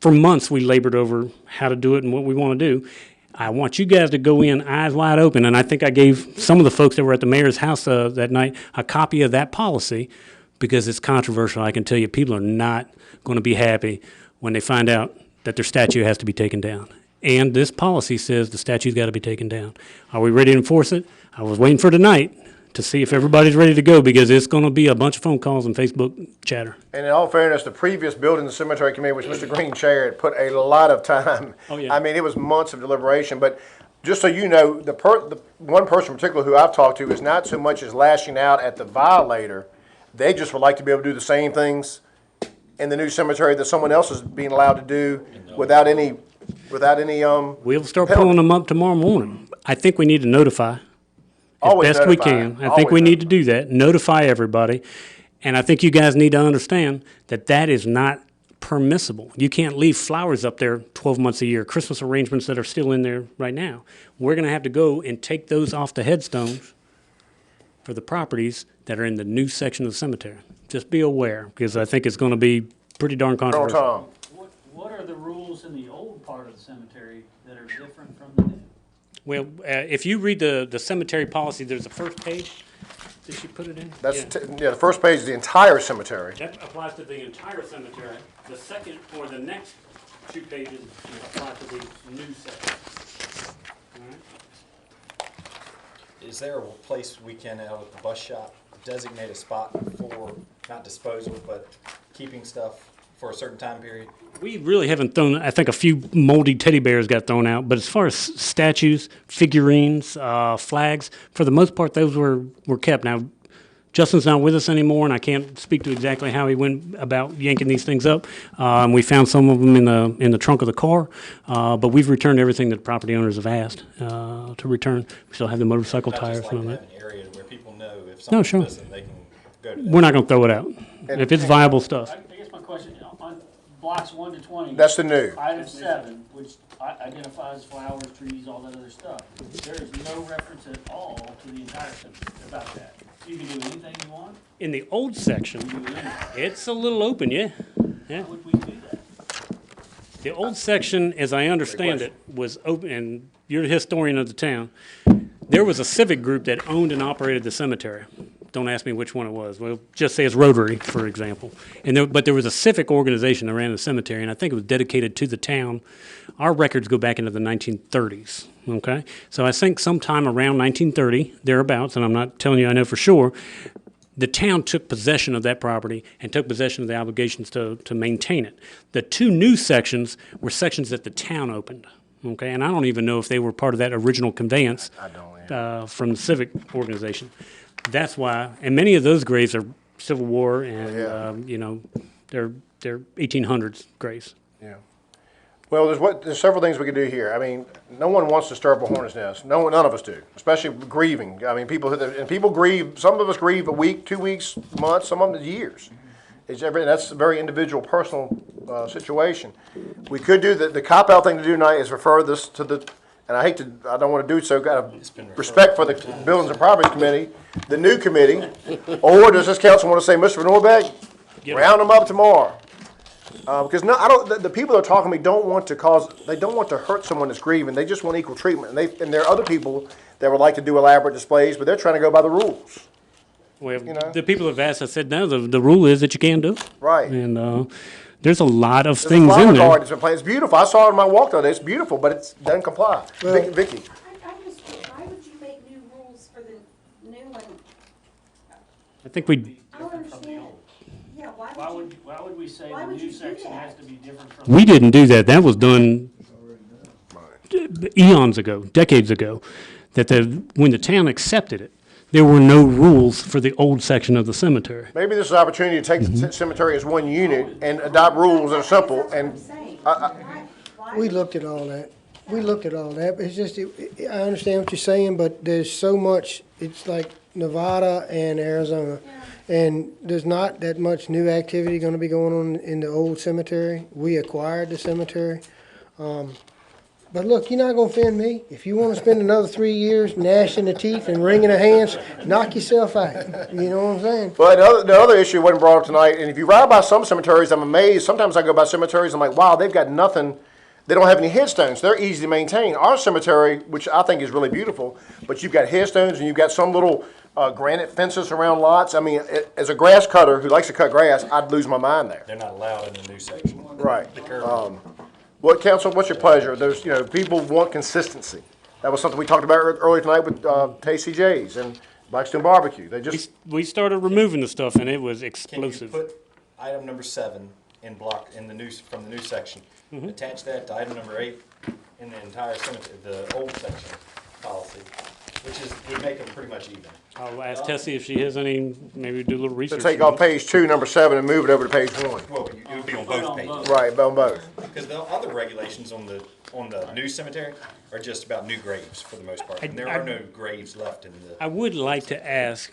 C: for months we labored over how to do it and what we want to do. I want you guys to go in eyes wide open, and I think I gave some of the folks that were at the mayor's house that night a copy of that policy because it's controversial. I can tell you people are not going to be happy when they find out that their statue has to be taken down. And this policy says the statue's got to be taken down. Are we ready to enforce it? I was waiting for tonight to see if everybody's ready to go because it's going to be a bunch of phone calls and Facebook chatter.
B: And in all fairness, the previous building the cemetery committee, which Mr. Green chaired, put a lot of time.
C: Oh, yeah.
B: I mean, it was months of deliberation, but just so you know, the one person in particular who I've talked to is not so much as lashing out at the violator. They just would like to be able to do the same things in the new cemetery that someone else is being allowed to do without any,
C: We'll start
B: penalty.
C: pulling them up tomorrow morning. I think we need to notify as
B: Always
C: best we
B: notify.
C: can. I think
B: Always
C: we need to do that, notify everybody. And I think you guys need to understand that that is not permissible. You can't leave flowers up there 12 months a year, Christmas arrangements that are still in there right now. We're going to have to go and take those off the headstones for the properties that are in the new section of the cemetery. Just be aware, because I think it's going to be pretty darn
B: Colonel
C: controversial.
B: Tom.
H: What are the rules in the old part of the cemetery that are different from the new?
C: Well, if you read the cemetery policy, there's a first page. Did she put it in?
B: That's,
C: Yeah.
B: the first page is the entire cemetery.
C: That applies to the entire cemetery. The second, or the next two pages apply to the new section. All right?
E: Is there a place we can, out at the bus shop, designate a spot for, not disposal, but keeping stuff for a certain time period?
C: We really haven't thrown, I think a few moldy teddy bears got thrown out, but as far as statues, figurines, flags, for the most part, those were kept. Now, Justin's not with us anymore, and I can't speak to exactly how he went about yanking these things up. We found some of them in the trunk of the car, but we've returned everything that the property owners have asked to return. We still have the motorcycle
E: I'd
C: tires
E: just
C: and all
E: like to
C: that.
E: have an area where people know if
C: No,
E: something's
C: sure.
E: missing, they can go to that.
C: We're not going to throw it out. If it's viable stuff.
H: I guess my question, on blocks 1 to 20.
B: That's the new.
H: Item 7, which identifies flowers, trees, all that other stuff. There is no reference at all to the entire cemetery about that. You can do anything you want,
C: In the old section,
H: you do anything.
C: it's a little open, yeah. Yeah.
H: How would we do that?
C: The old section, as I understand it, was open, and you're the historian of the town. There was a civic group that owned and operated the cemetery. Don't ask me which one it was. Well, just say it's Rotary, for example. But there was a civic organization that ran the cemetery, and I think it was dedicated to the town. Our records go back into the 1930s, okay? So I think sometime around 1930, thereabouts, and I'm not telling you I know for sure, the town took possession of that property and took possession of the obligations to maintain it. The two new sections were sections that the town opened, okay? And I don't even know if they were part of that original conveyance from the civic organization. That's why, and many of those graves are Civil War and, they're 1800s graves.
B: Yeah. Well, there's several things we could do here. I mean, no one wants to stir up a hornet's nest. None of us do, especially grieving. I mean, people grieve. Some of us grieve a week, 2 weeks, months. Some of them years. That's a very individual, personal situation. We could do the cop-out thing to do tonight is refer this to the. And I don't want to do so, out of respect for the Buildings and Properties Committee, the new committee, or does this council want to say, Mr. Norbeck, round them up tomorrow? Because the people that are talking to me don't want to hurt someone that's grieving, they just want equal treatment. And there are other people that would like to do elaborate displays, but they're trying to go by the rules.
C: Well,
B: know?
C: the people have asked, I said, no, the rule is that you can do it.
B: Right.
C: And there's a lot of
B: There's a
C: things
B: flower
C: in there.
B: garden that's been planted. It's beautiful. I saw it on my walk the other day. It's beautiful, but it doesn't comply. Vicky.
K: Why would you make new rules for the new one?
C: I think we,
K: I don't understand. Yeah,
H: Why would we say
K: Why
H: the
K: would
H: new
K: you do
H: section
K: that?
H: has to be different from?
C: we didn't do that. That was done eons ago, decades ago, when the town accepted it. there were no rules for the old section of the cemetery.
B: Maybe this is an opportunity to take the cemetery as one unit and adopt rules that are simple, and
D: We looked at all that. We looked at all that, but it's just, I understand what you're saying, but there's so much, it's like Nevada and Arizona. And there's not that much new activity gonna be going on in the old cemetery. We acquired the cemetery. But look, you're not gonna offend me. If you wanna spend another 3 years gnashing the teeth and wringing the hands, knock yourself out. You know what I'm saying?
B: but the other issue wasn't brought up tonight, and if you ride by some cemeteries, I'm amazed. Sometimes I go by cemeteries, I'm like, wow, they've got nothing. They don't have any headstones. They're easy to maintain. Our cemetery, which I think is really beautiful, but you've got headstones and you've got some little granite fences around lots. I mean, as a grass cutter who likes to cut grass, I'd lose my mind there.
E: They're not allowed in the new section.
B: Right.
E: The current.
B: What, council, what's your pleasure? There's, people want consistency. That was something we talked about earlier tonight with Tasty J's and Blackstone Barbecue. They just,
C: We started removing the stuff and it was
E: Can you
C: explosive.
E: put item number 7 in block, in the new, from the new section? Attach that to item number 8 in the entire cemetery, the old section policy, which is, would make them pretty much even.
C: I'll ask Tessie if she has any, maybe do a little
B: to
C: research.
B: take off page 2, number 7, and move it over to page 1.
E: Well, but it would be on
H: Put it
E: both
H: on
E: pages.
H: both.
B: Right, on both.
E: Because the other regulations on the new cemetery are just about new graves for the most part. And there are no graves left in the.
C: I would like to ask,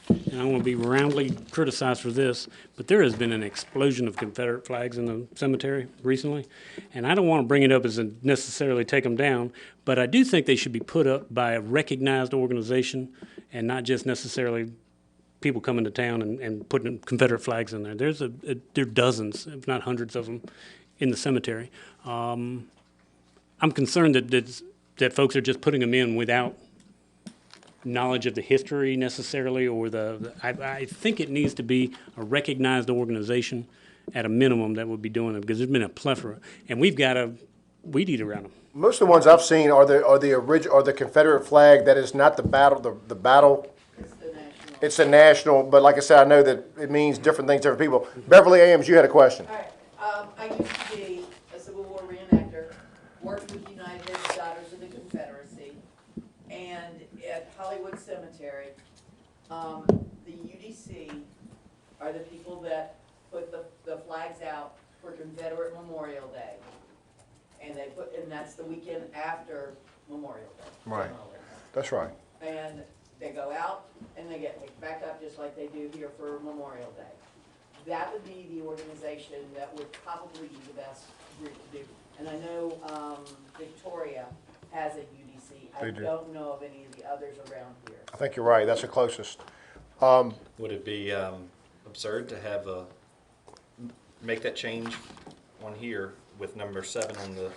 C: and I'm going to be roundly criticized for this, but there has been an explosion of Confederate flags in the cemetery recently. And I don't want to bring it up as a necessarily take them down, but I do think they should be put up by a recognized organization and not just necessarily people coming to town and putting Confederate flags in there. There are dozens, if not hundreds of them, in the cemetery. I'm concerned that folks are just putting them in without knowledge of the history necessarily, or I think it needs to be a recognized organization at a minimum that would be doing it, because there's been a plethora, and we've got to weed eat around them.
B: Most of the ones I've seen are the Confederate flag that is not the battle, the battle. It's the national, but like I said, I know that it means different things to different people. Beverly Ames, you had a question.
L: All right, I used to be a Civil War reenactor, worked with United Daughters of the Confederacy, and at Hollywood Cemetery, the UDC are the people that put the flags out for Confederate Memorial Day. And that's the weekend after Memorial Day.
B: Right. That's right.
L: And they go out and they get picked back up just like they do here for Memorial Day. That would be the organization that would probably be the best group to do. And I know Victoria has a UDC. I
B: They do.
L: don't know of any of the others around here.
B: I think you're right. That's the closest.
E: Would it be absurd to have make that change on here with number 7 on the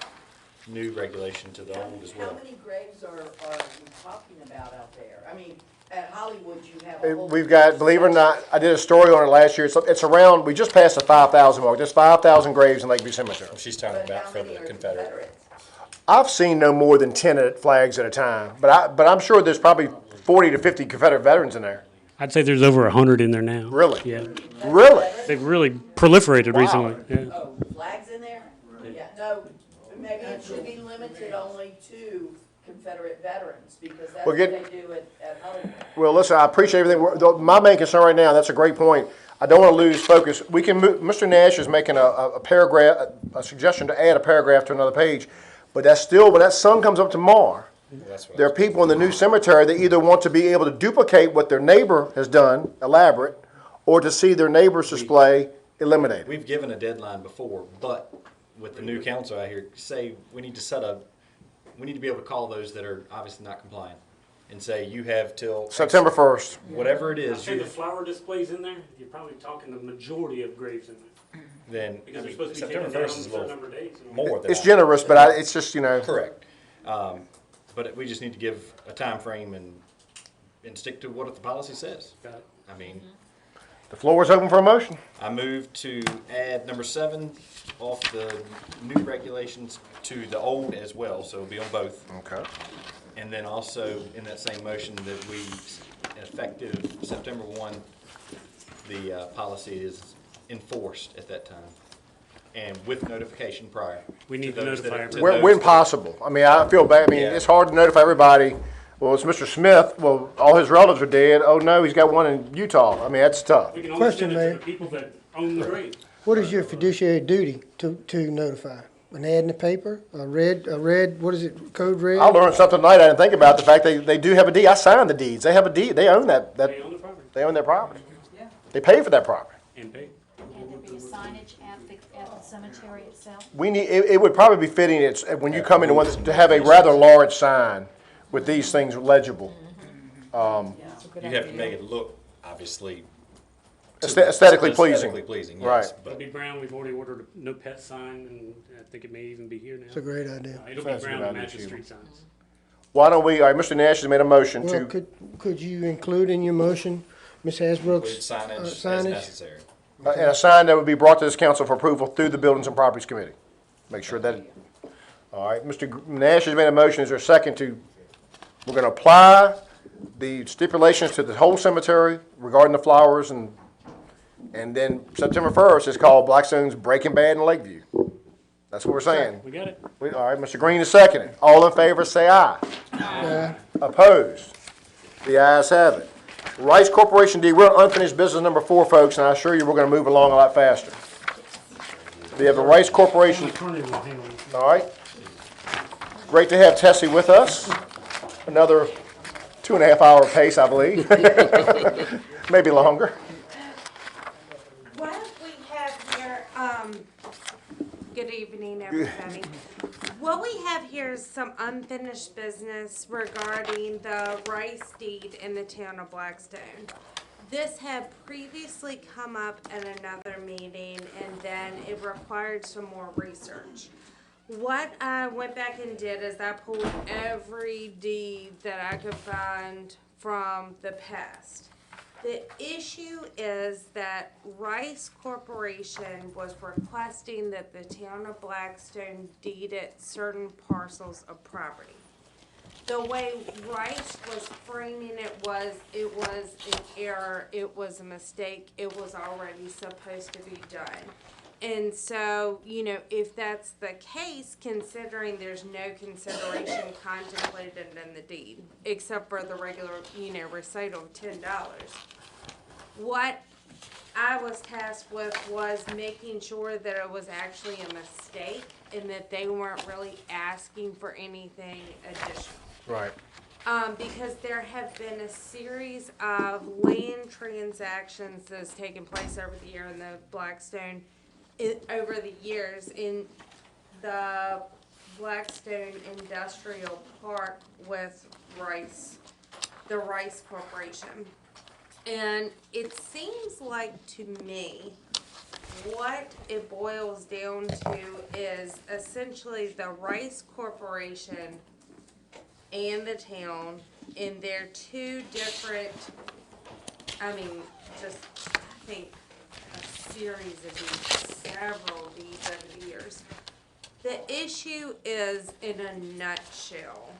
E: new regulation to the old as well?
L: How many graves are you talking about out there? I mean, at Hollywood, you have a whole.
B: We've got, believe it or not, I did a story on it last year. It's around, we just passed the 5,000 mark. There's 5,000 graves in Lakeview Cemetery.
E: She's talking
L: But
E: about
L: how
E: for
L: many
E: the
L: are
E: Confederate.
L: Confederates?
B: I've seen no more than 10 flags at a time, but I'm sure there's probably 40 to 50 Confederate veterans in there.
C: I'd say there's over 100 in there now.
B: Really?
C: Yeah.
B: Really?
C: They've really proliferated
B: Wow.
C: recently. Yeah.
L: Oh, flags in there? Yeah, no, maybe it should be limited only to Confederate veterans, because that's
B: Well,
L: what
B: get-
L: they do at Hollywood.
B: Well, listen, I appreciate everything. My main concern right now, that's a great point. I don't want to lose focus. We can move, Mr. Nash is making a paragraph, a suggestion to add a paragraph to another page. But that's still, when that sun comes up tomorrow,
E: That's what
B: there are people in the new cemetery that either want to be able to duplicate what their neighbor has done, elaborate, or to see their neighbor's display eliminated.
E: We've given a deadline before, but with the new council out here, say we need to be able to call those that are obviously not compliant and say you have till
B: September 1st.
E: whatever it is,
C: Say the flower displays in there, you're probably talking the majority of graves in there.
E: then
C: Because
E: I
C: they're
E: mean,
C: supposed to be
E: September
C: taken down
E: 1st is
C: in
E: a
C: a certain
E: little
C: number of days.
E: more than
B: It's
E: that.
B: generous, but it's just,
E: Correct. But we just need to give a time frame and stick to what the policy says.
C: Got it.
E: I mean,
B: the floor is open for a motion.
E: I move to add number 7 off the new regulations to the old as well, so it'll be on both.
B: Okay.
E: And then also in that same motion that we, effective September 1, the policy is enforced at that time. And with notification prior.
C: We need
E: to
C: to
E: those that
C: notify
E: are- to
C: everybody.
E: those
B: When
E: that-
B: possible. I mean, I feel bad. I mean,
E: Yeah.
B: it's hard to notify everybody. Well, it's Mr. Smith. Well, all his relatives are dead. Oh, no, he's got one in Utah. I mean, that's tough.
C: We can only
D: Question,
C: send it to
D: Mayor.
C: the people that own the grade.
D: What is your fiduciary duty to notify? An ad in the paper, a red, what is it, code red?
B: I learned something tonight I didn't think about. The fact they do have a deed. I signed the deeds. They have a deed. They own that.
C: They own the property
B: They own their property.
L: Yeah.
B: They pay for that property.
C: and pay.
K: And there be signage at the cemetery itself?
B: We need, it would probably be fitting, when you come into one, to have a rather large sign with these things legible.
E: You have to make it look, obviously.
B: Aesthetically pleasing.
E: Aesthetically pleasing,
B: Right.
E: yes.
C: It'll be brown. We've already ordered a no pet sign, and I think it may even be here now.
D: It's a great idea.
C: It'll be
B: That's a
C: brown
B: good
C: to
B: idea,
C: match the
B: too.
C: street signs.
B: Why don't we, all right, Mr. Nash has made a motion
D: Well,
B: to,
D: could you include in your motion, Ms. Hasbrook's
E: Include signage as
D: signage?
E: necessary.
B: and a sign that would be brought to this council for approval through the Buildings and Properties Committee. Make sure that, all right, Mr. Nash has made a motion. Is there a second to, we're gonna apply the stipulations to the whole cemetery regarding the flowers and then September 1st is called Blackstone's Breaking Bad in Lakeview. That's what we're saying.
C: We got it.
B: All right, Mr. Green is seconded. All in favor, say aye. Opposed? The ayes have it. Rice Corporation D, we're on unfinished business number 4, folks, and I assure you we're gonna move along a lot faster. We have the Rice Corporation,
C: Attorney will handle it.
B: all right. Great to have Tessie with us. Another 2.5 hour pace, I believe. Maybe longer.
M: What we have here, good evening, everybody. What we have here is some unfinished business regarding the rice deed in the town of Blackstone. This had previously come up at another meeting, and then it required some more research. What I went back and did is I pulled every deed that I could find from the past. The issue is that Rice Corporation was requesting that the town of Blackstone deeded certain parcels of property. The way Rice was framing it was an error, it was a mistake, it was already supposed to be done. And so, if that's the case, considering there's no consideration contemplated in the deed, except for the regular, recital of $10. What I was tasked with was making sure that it was actually a mistake and that they weren't really asking for anything additional.
B: Right.
M: Because there have been a series of land transactions that has taken place over the year in the Blackstone, over the years in the Blackstone Industrial Park with Rice, the Rice Corporation. And it seems like to me, what it boils down to is essentially the Rice Corporation and the town in their two different, I think a series of these, several deeds over the years. The issue is, in a nutshell,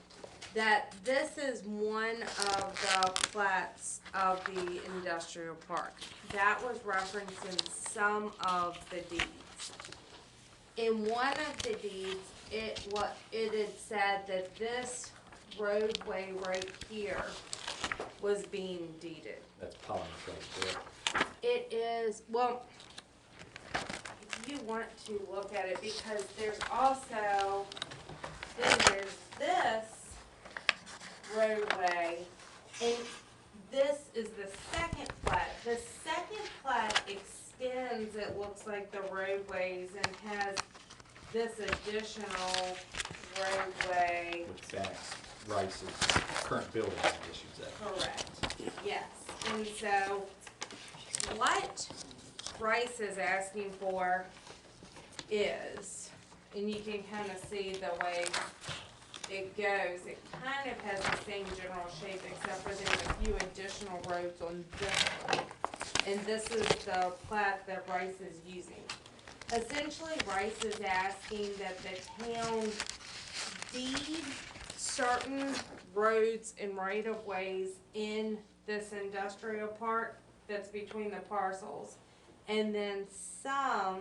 M: that this is one of the plats of the industrial park. That was referenced in some of the deeds. In one of the deeds, it had said that this roadway right here was being deeded.
E: That's Pollen Place, correct?
M: It is, well, if you want to look at it, because there's also, then there's this roadway, and this is the second plat. The second plat extends, it looks like, the roadways and has this additional roadway.
E: Which backs Rice's current building, I guess you'd say.
M: Correct, yes. And so, what Rice is asking for is, and you can kind of see the way it goes, it kind of has the same general shape except for there's a few additional roads on this one. And this is the plat that Rice is using. Essentially, Rice is asking that the town deed certain roads and right-of-ways in this industrial park that's between the parcels. And then some,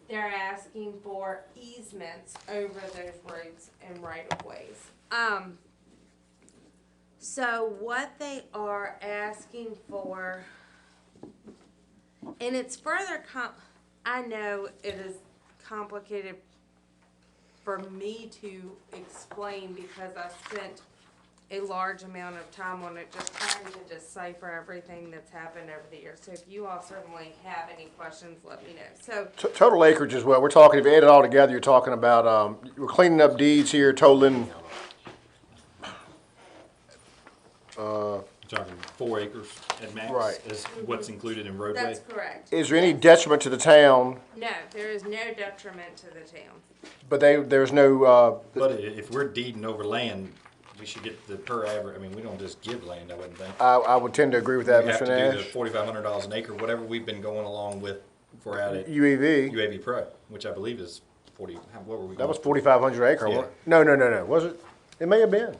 M: they're asking for easements over those roads and right-of-ways. So what they are asking for, and it's further I know it is complicated for me to explain because I spent a large amount of time on it, just trying to decipher everything that's happened over the years. So if you all certainly have any questions, let me know. So
B: Total acreage is what we're talking, if you add it all together, you're talking about, we're cleaning up deeds here, totaling,
E: Talking 4 acres at max
B: Right.
E: is what's included in roadway.
M: that's correct.
B: is there any detriment to the town,
M: No, there is no detriment to the town.
B: but there's no,
E: But if we're deeding over land, we should get the per average, I mean, we don't just give land, I wouldn't think.
B: I would tend to agree with that,
E: We have
B: Mr.
E: to do the
B: Nash.
E: $4,500 an acre, whatever we've been going along with for out at
B: UEV,
E: UAV Pro, which I believe is 40, what were we
B: that was
E: going?
B: 4,500 acre,
E: Yeah.
B: wasn't it? No, was it? It may have been.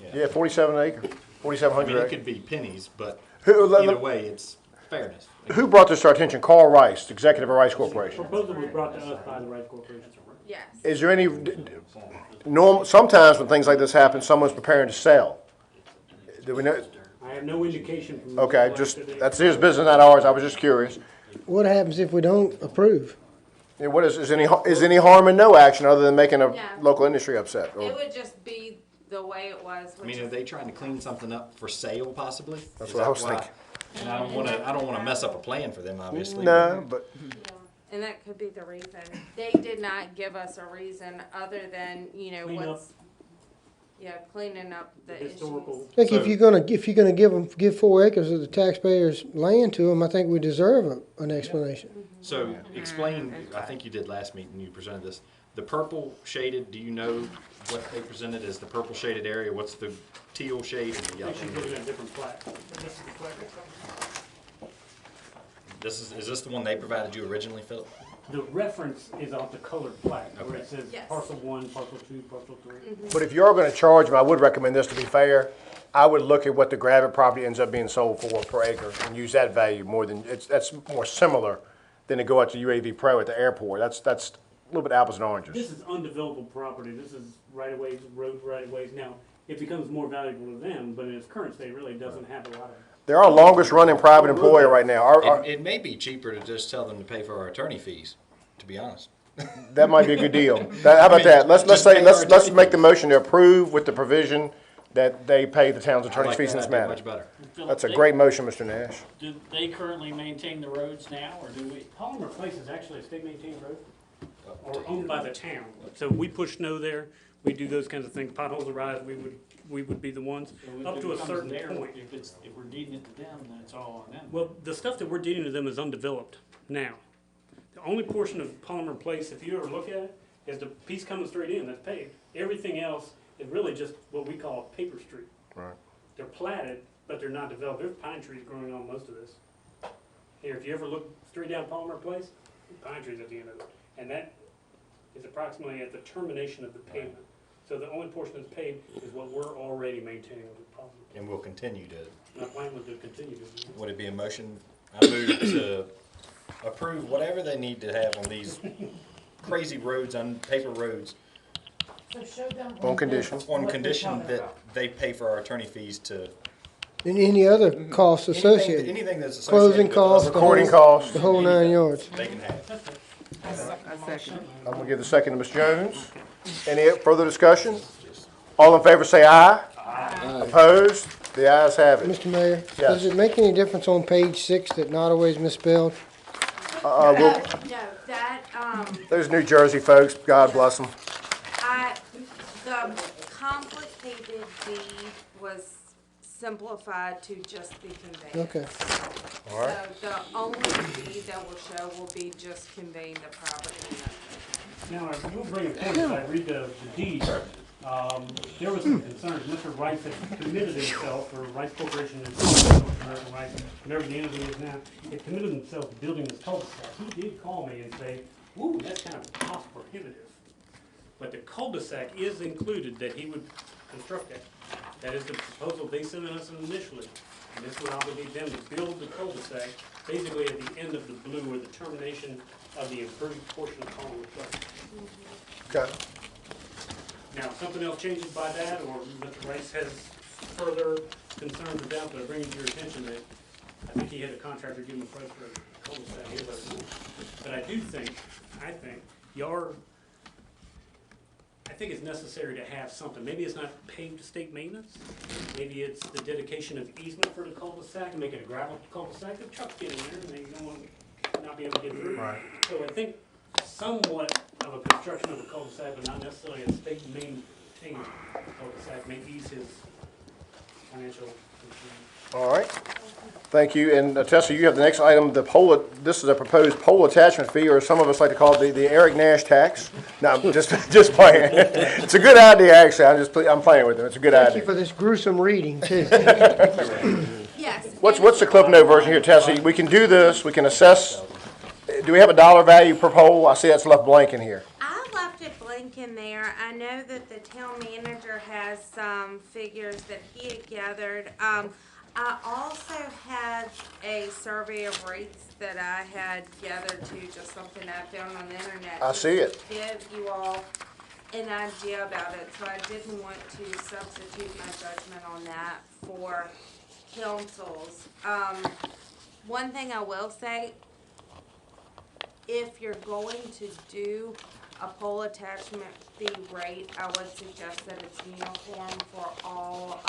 E: Yeah.
B: Yeah, 47 acre,
E: I mean,
B: 4,700
E: it
B: acre.
E: could be pennies, but
B: Who-
E: either way, it's fairness.
B: Who brought this to our attention? Carl Rice, executive of Rice Corporation.
C: Proposal was brought to us by the Rice Corporation.
M: Yes.
B: Is there any, sometimes when things like this happen, someone's preparing to sell. Do we know?
C: I have no indication from.
B: Okay, just, that's his business, not ours. I was just curious.
D: What happens if we don't approve?
B: Yeah, what is any harm in no action other than making a
M: Yeah.
B: local industry upset?
M: It would just be the way it was,
E: I
M: which
E: mean, are
M: is,
E: they trying to clean something up for sale possibly?
B: That's
E: Is
B: what I
E: that
B: was
E: why?
B: thinking.
E: And I don't wanna mess up a plan for them, obviously.
B: No, but
M: and that could be the reason. They did not give us a reason other than,
C: Clean up.
M: cleaning up the issues.
C: Historical.
D: I think
E: So-
D: if you're gonna give 4 acres of the taxpayers' land to them, I think we deserve an explanation.
E: So explain, I think you did last meeting, you presented this, the purple shaded, do you know what they presented as the purple shaded area? What's the teal shade and the
C: They
E: yellow?
C: should give it a different plat. This is the plat.
E: Is this the one they provided you originally, Philip?
C: The reference is on the colored plat, where
E: Okay.
C: it says
M: Yes.
C: parcel 1, parcel 2, parcel 3.
B: But if you're gonna charge them, I would recommend this to be fair. I would look at what the Gravit property ends up being sold for per acre and use that value more than, that's more similar than to go out to UAV Pro at the airport. That's a little bit apples and oranges.
C: This is undevelopable property, this is right-of-ways, road right-of-ways. Now, it becomes more valuable to them, but in its current state, really doesn't have a lot of.
B: They're our longest running private employer right now.
E: It may be cheaper to just tell them to pay for our attorney fees, to be honest.
B: That might be a good deal. How about that? Let's let's make the motion to approve with the provision that they pay the town's
E: I
B: attorney's
E: like
B: fees in
E: that
B: this
E: idea
B: matter.
E: much better.
H: Philip,
B: That's a
H: they-
B: great motion, Mr. Nash.
H: Do they currently maintain the roads now, or do we?
C: Palmer Place is actually a state-maintained road, or owned by the town. So we push snow there, we do those kinds of things, potholes arise, we would be the ones,
H: So if
C: up
H: it
C: to a
H: becomes
C: certain
H: their-
C: point.
H: If we're deeding it to them, then it's all on them.
C: Well, the stuff that we're dealing to them is undeveloped now. The only portion of Palmer Place, if you ever look at it, is the piece coming straight in, that's paved. Everything else is really just what we call paper street.
B: Right.
C: They're platted, but they're not developed. There's pine trees growing on most of this. Here, if you ever look straight down Palmer Place, pine trees at the end of it. And that is approximately at the termination of the pavement. So the only portion that's paved is what we're already maintaining with Palmer.
E: And we'll continue to,
C: My plan was to continue to do.
E: would it be a motion? I move to approve whatever they need to have on these crazy roads, on paper roads,
K: So show them.
B: On condition.
E: on
K: What they're
E: condition
K: talking
E: that
K: about.
E: they pay for our attorney fees to.
D: And any other costs associated,
E: Anything that's associated
D: closing
E: with
D: costs,
E: us,
B: Recording costs.
D: the whole 9 yards.
E: they can have.
J: I second.
B: I'm gonna give the second to Ms. Jones. Any further discussion? All in favor say aye. Aye. Opposed? The ayes have it.
D: Mr. Mayor,
B: Yes.
D: does it make any difference on page 6 that not always misspelled?
B: We'll-
M: No, that,
B: Those New Jersey folks, God bless them.
M: the complicated deed was simplified to just the conveyance.
D: Okay.
B: All right.
M: So the only deed that will show will be just conveying the property.
C: Now, I will bring a point, as I read the deed, there was some concerns, Mr. Rice had committed himself, or Rice Corporation and North American Rice, whatever the entity is now, had committed himself to building this cul-de-sac. He did call me and say, ooh, that's kind of cost prohibitive. But the cul-de-sac is included that he would construct that. That is the proposal they sent us initially. And this would obligate them to build the cul-de-sac, basically at the end of the blue, or the termination of the improved portion of Palmer Place.
B: Okay.
C: Now, if something else changes by that, or Mr. Rice has further concerns or doubts, but I bring it to your attention that I think he had a contractor give him a price for a cul-de-sac. He let us know. But I think I think it's necessary to have something. Maybe it's not paved state maintenance. Maybe it's the dedication of easement for the cul-de-sac and make it a gravel cul-de-sac. The trucks get in there and they don't want to not be able to get through.
B: Right.
C: So I think somewhat of a construction of a cul-de-sac, but not necessarily a state maintained cul-de-sac, may ease his financial concerns.
B: All right. Thank you. And Tessa, you have the next item, this is a proposed pole attachment fee, or some of us like to call it the Eric Nash tax. No, I'm just playing. It's a good idea, actually. I'm playing with it. It's a good
D: Thank you
B: idea.
D: for this gruesome reading, too.
M: Yes.
B: What's the Cliff Note version here, Tessa? We can do this, we can assess. Do we have a dollar value per pole? I see that's left blank in here.
M: I left it blank in there. I know that the town manager has some figures that he had gathered. I also had a survey of rates that I had gathered too, just something I found on the internet.
B: I see it.
M: To give you all an idea about it, so I didn't want to substitute my judgment on that for councils. One thing I will say, if you're going to do a pole attachment fee rate, I would suggest that it's uniform for all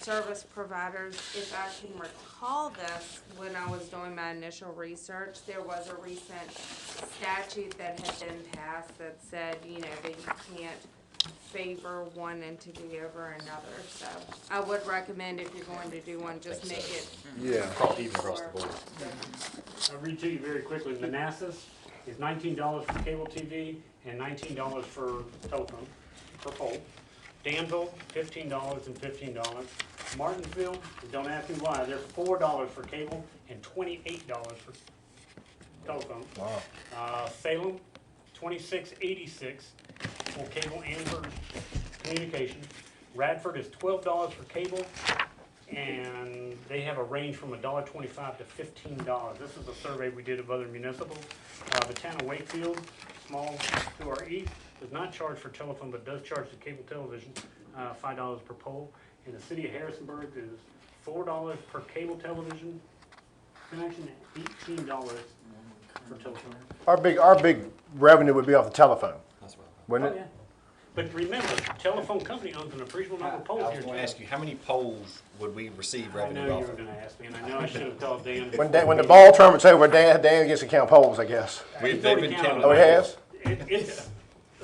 M: service providers. If I can recall this, when I was doing my initial research, there was a recent statute that had been passed that said, you know, that you can't favor one entity over another. So I would recommend, if you're going to do one, just make it
B: Yeah.
E: Even across the board.
C: I'll read to you very quickly. Manassas is $19 for cable TV and $19 for telephone, per pole. Danville, $15 and $15. Martinsville, don't ask me why, they're $4 for cable and $28 for telephone.
B: Wow.
C: Salem, $26.86 for cable and for communication. Radford is $12 for cable, and they have a range from $1.25 to $15. This is a survey we did of other municipals. The town of Wakefield, small to our east, does not charge for telephone, but does charge the cable television, $5 per pole. And the city of Harrisonburg is $4 per cable television connection and $18 for telephone.
B: Our big revenue would be off the telephone,
E: That's right.
B: wouldn't
C: Oh,
B: it?
C: yeah. But remember, the telephone company owns an appreciable number of
E: I
C: poles
E: was
C: here.
E: going to
C: too.
E: ask you, how many polls would we receive
C: I
E: revenue
C: know you
E: off
C: were
E: of?
C: gonna ask me, and I know I should have told Dan.
B: When the ball tournament's over, Dan gets to count polls, I guess.
E: They've
C: already
E: been
C: counted
E: counting.
B: Oh, he has?
C: It's,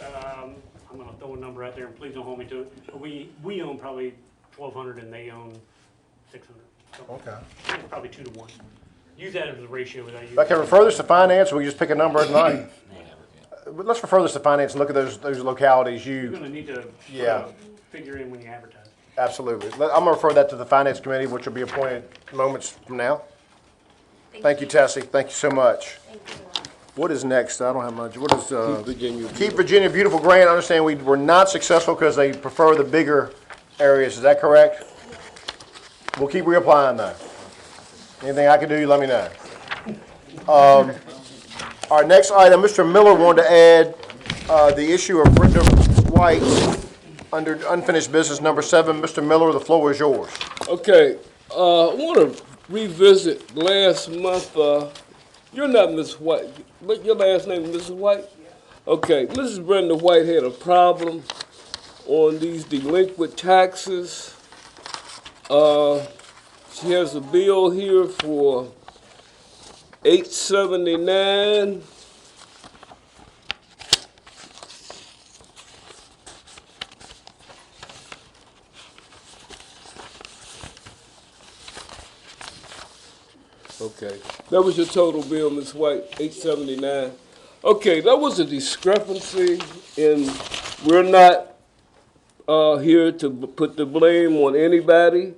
C: I'm gonna throw a number out there, and please don't hold me to it, but we own probably 1,200 and they own 600. So
B: Okay.
C: it's probably 2 to 1. Use that as a ratio without
B: If I can
C: using.
B: refer this to finance, or we just pick a number at night. But let's refer this to finance and look at those localities
C: You're
B: you,
C: gonna need to
B: Yeah.
C: figure in when you advertise.
B: absolutely. I'm gonna refer that to the finance committee, which will be appointed moments from now. Thank you, Tessie. Thank you so much. What is next? I don't have much. What is,
I: Virginia.
B: Keep Virginia Beautiful grant? I understand we were not successful because they prefer the bigger areas. Is that correct? We'll keep reapplying though. Anything I can do, you let me know. Our next item, Mr. Miller wanted to add, the issue of Brenda White under unfinished business number 7. Mr. Miller, the floor is yours.
I: Okay, I want to revisit last month. You're not Miss White, but your last name is Mrs. White? Okay, Mrs. Brenda White had a problem on these delinquent taxes. She has a bill here for $879. Okay, that was your total bill, Ms. White, $879. Okay, that was a discrepancy, and we're not here to put the blame on anybody.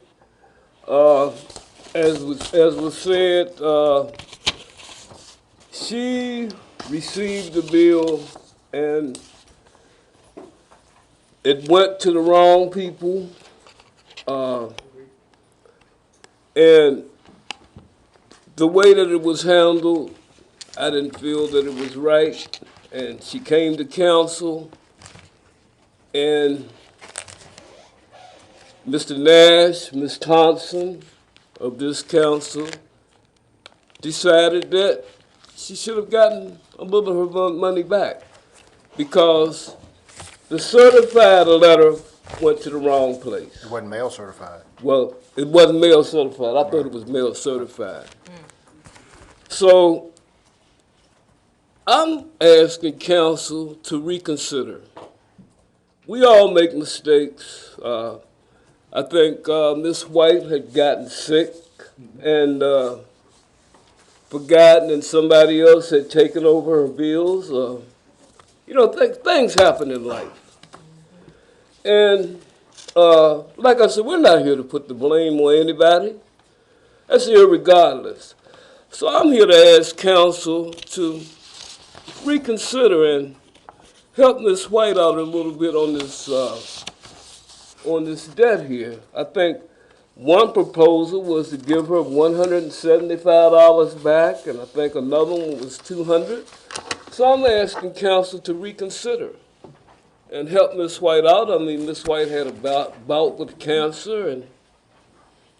I: As was said, she received the bill and it went to the wrong people. And the way that it was handled, I didn't feel that it was right. And she came to council and Mr. Nash, Ms. Thompson of this council decided that she should have gotten a little of her money back because the certified letter went to the wrong place.
B: It wasn't mail certified.
I: Well, it wasn't mail certified. I thought it was mail certified. So I'm asking council to reconsider. We all make mistakes. I think Ms. White had gotten sick and forgotten, and somebody else had taken over her bills. Things happen in life. And like I said, we're not here to put the blame on anybody. That's irregardless. So I'm here to ask council to reconsider and help Ms. White out a little bit on this debt here. I think one proposal was to give her $175 back, and I think another one was $200. So I'm asking council to reconsider and help Ms. White out. I mean, Ms. White had a bout with cancer and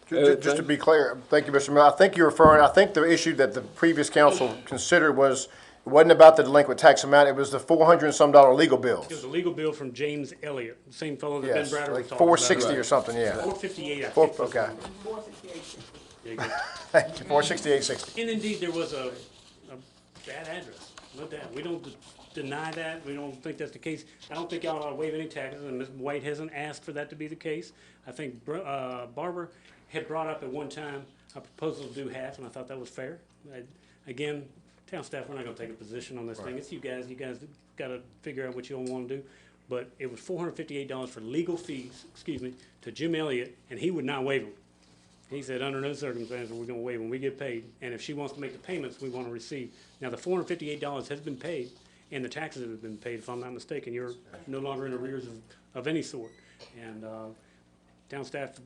B: Just to be clear, thank you, Mr. Miller. I think the issue that the previous council considered was, it wasn't about the delinquent tax amount, it was the $400 and some legal bills.
C: It was a legal bill from James Elliott, the same fellow that Ben
B: Yes,
C: Browder was
B: like
C: talking about.
B: 460 or something, yeah.
C: 458, I
B: Four-
C: think.
B: Okay.
C: There you go.
B: Thank you, 468.60.
C: And indeed, there was a bad address, no doubt. We don't deny that, we don't think that's the case. I don't think y'all ought to waive any taxes, and Ms. White hasn't asked for that to be the case. I think Barbara had brought up at one time a proposal to do half, and I thought that was fair. Again, town staff, we're not gonna take a position on this thing. It's you guys gotta figure out what you all wanna do. But it was $458 for legal fees, to Jim Elliott, and he would not waive them. He said, under no circumstances are we gonna waive them, we get paid, and if she wants to make the payments, we wanna receive. Now, the $458 has been paid, and the taxes have been paid, if I'm not mistaken, you're no longer in arrears of any sort. And, town staff,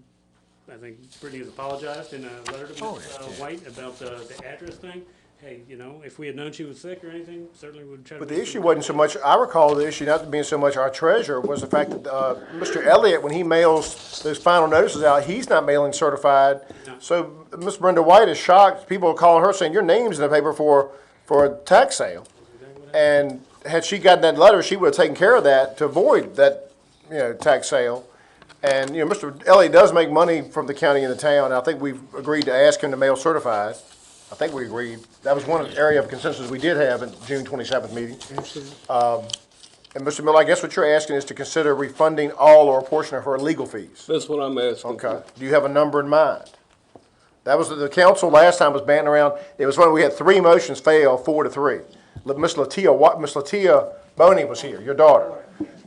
C: I think Brittany has apologized in a letter to Ms. White about the address thing. Hey, if we had known she was sick or anything, certainly would try to.
B: But the issue wasn't so much, I recall the issue not being so much our treasurer, was the fact that Mr. Elliott, when he mails those final notices out, he's not mailing certified.
C: No.
B: So Ms. Brenda White is shocked. People are calling her saying, your name's in the paper for a tax sale. And had she gotten that letter, she would have taken care of that to avoid that, tax sale. And, Mr. Elliott does make money from the county and the town, and I think we've agreed to ask him to mail certified. I think we agreed. That was one area of consensus we did have in June 27th meeting. And Mr. Miller, I guess what you're asking is to consider refunding all or a portion of her legal fees.
I: that's what I'm asking.
B: Okay. Do you have a number in mind? That was, the council last time was banting around, it was when we had 3 motions fail, 4-3. Miss Latia Boney was here, your daughter.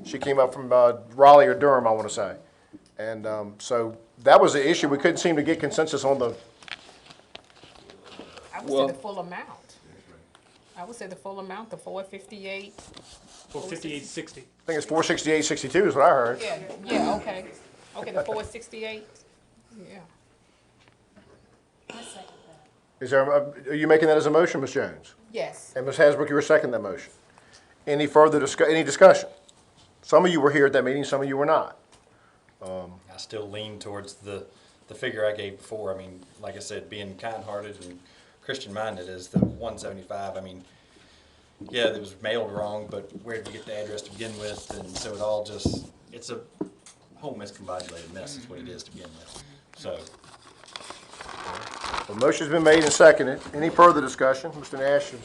B: She came up from Raleigh or Durham, I want to say. And so that was the issue. We couldn't seem to get consensus on the,
G: I would
I: Well-
G: say the full amount. I would say the full amount, the 458.
C: 458.60.
B: I think it's 468.62 is what I heard.
G: Yeah, okay. Okay, the 468, yeah.
B: Is there, are you making that as a motion, Ms. Jones?
G: Yes.
B: And Ms. Hasbrook, you were seconding that motion. Any further any discussion? Some of you were here at that meeting, some of you were not.
E: I still lean towards the figure I gave before. I mean, like I said, being kind-hearted and Christian-minded is the 175. I mean, yeah, it was mailed wrong, but where did you get the address to begin with? And so it all just, it's a whole miscombobulated mess is what it is to begin with. So,
B: The motion's been made and seconded. Any further discussion? Mr. Nash is,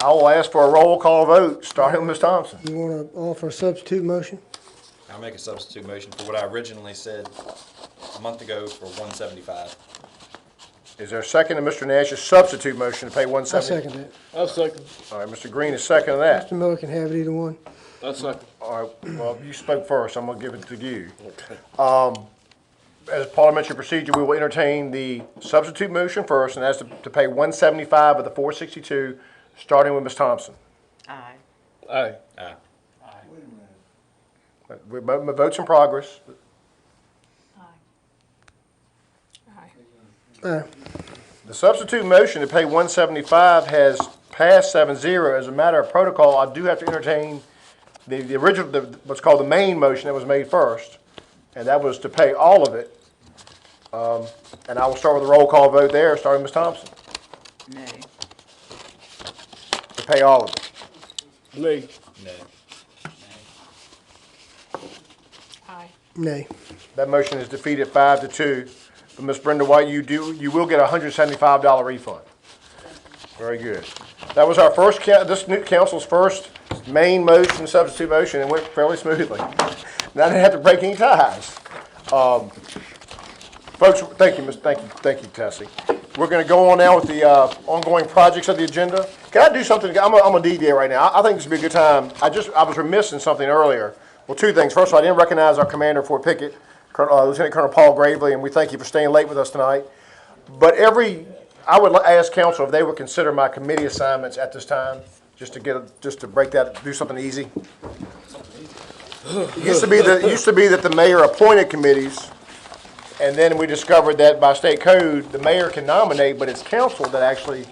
B: I will ask for a roll call vote, starting with Ms. Thompson.
D: You want to offer a substitute motion?
E: I'll make a substitute motion for what I originally said a month ago for 175.
B: Is there a second to Mr. Nash's substitute motion to pay
D: I
B: 170?
D: second that.
I: I second.
B: All right, Mr. Green is second to that.
D: Mr. Miller can have it either one.
I: I second.
B: All right, well, you spoke first, I'm gonna give it to you. As parliamentary procedure, we will entertain the substitute motion first, and that's to pay 175 of the 462, starting with Ms. Thompson.
J: Aye.
I: Aye.
E: Aye.
B: Votes in progress.
D: Aye.
B: The substitute motion to pay 175 has passed 7-0. As a matter of protocol, I do have to entertain the original, what's called the main motion that was made first. and that was to pay all of it. And I will start with a roll call vote there, starting with Ms. Thompson,
J: Nay.
B: to pay all of it.
I: Nay.
G: Aye.
D: Nay.
B: That motion is defeated 5-2. But Ms. Brenda White, you will get a $175 refund. Very good. That was our first, this new council's first main motion, substitute motion, and went fairly smoothly. And I didn't have to break any ties. Folks, thank you, thank you, Tessie. We're gonna go on now with the, ongoing projects of the agenda. Can I do something? I'm a deviate right now. I think this would be a good time. I was remiss in something earlier. Well, two things. First of all, I didn't recognize our commander of Fort Pickett, Lieutenant Colonel Paul Gravely, and we thank you for staying late with us tonight. But I would ask council if they would consider my committee assignments at this time, just to break that, do something easy. It used to be that the mayor appointed committees, and then we discovered that by state code, the mayor can nominate, but it's council that actually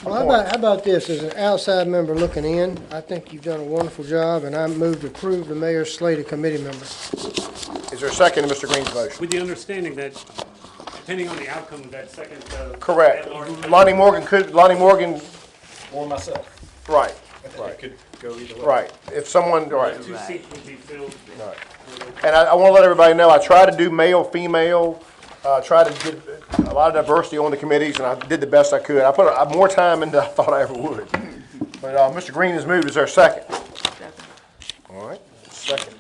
D: Well, how about this, as an outside member looking in, I think you've done a wonderful job, and I move to approve the mayor's slate of committee members.
B: Is there a second to Mr. Green's motion?
C: With the understanding that depending on the outcome of that second,
B: Correct.
C: at-large-
B: Lonnie Morgan,
E: Or myself.
B: right,
E: It could go either way.
B: right. If someone, right.
C: Two seats would be filled.
B: Right. And I want to let everybody know, I try to do male, female, try to get a lot of diversity on the committees, and I did the best I could. I put more time in than I thought I ever would. But Mr. Green has moved. Is there a second? All right, second.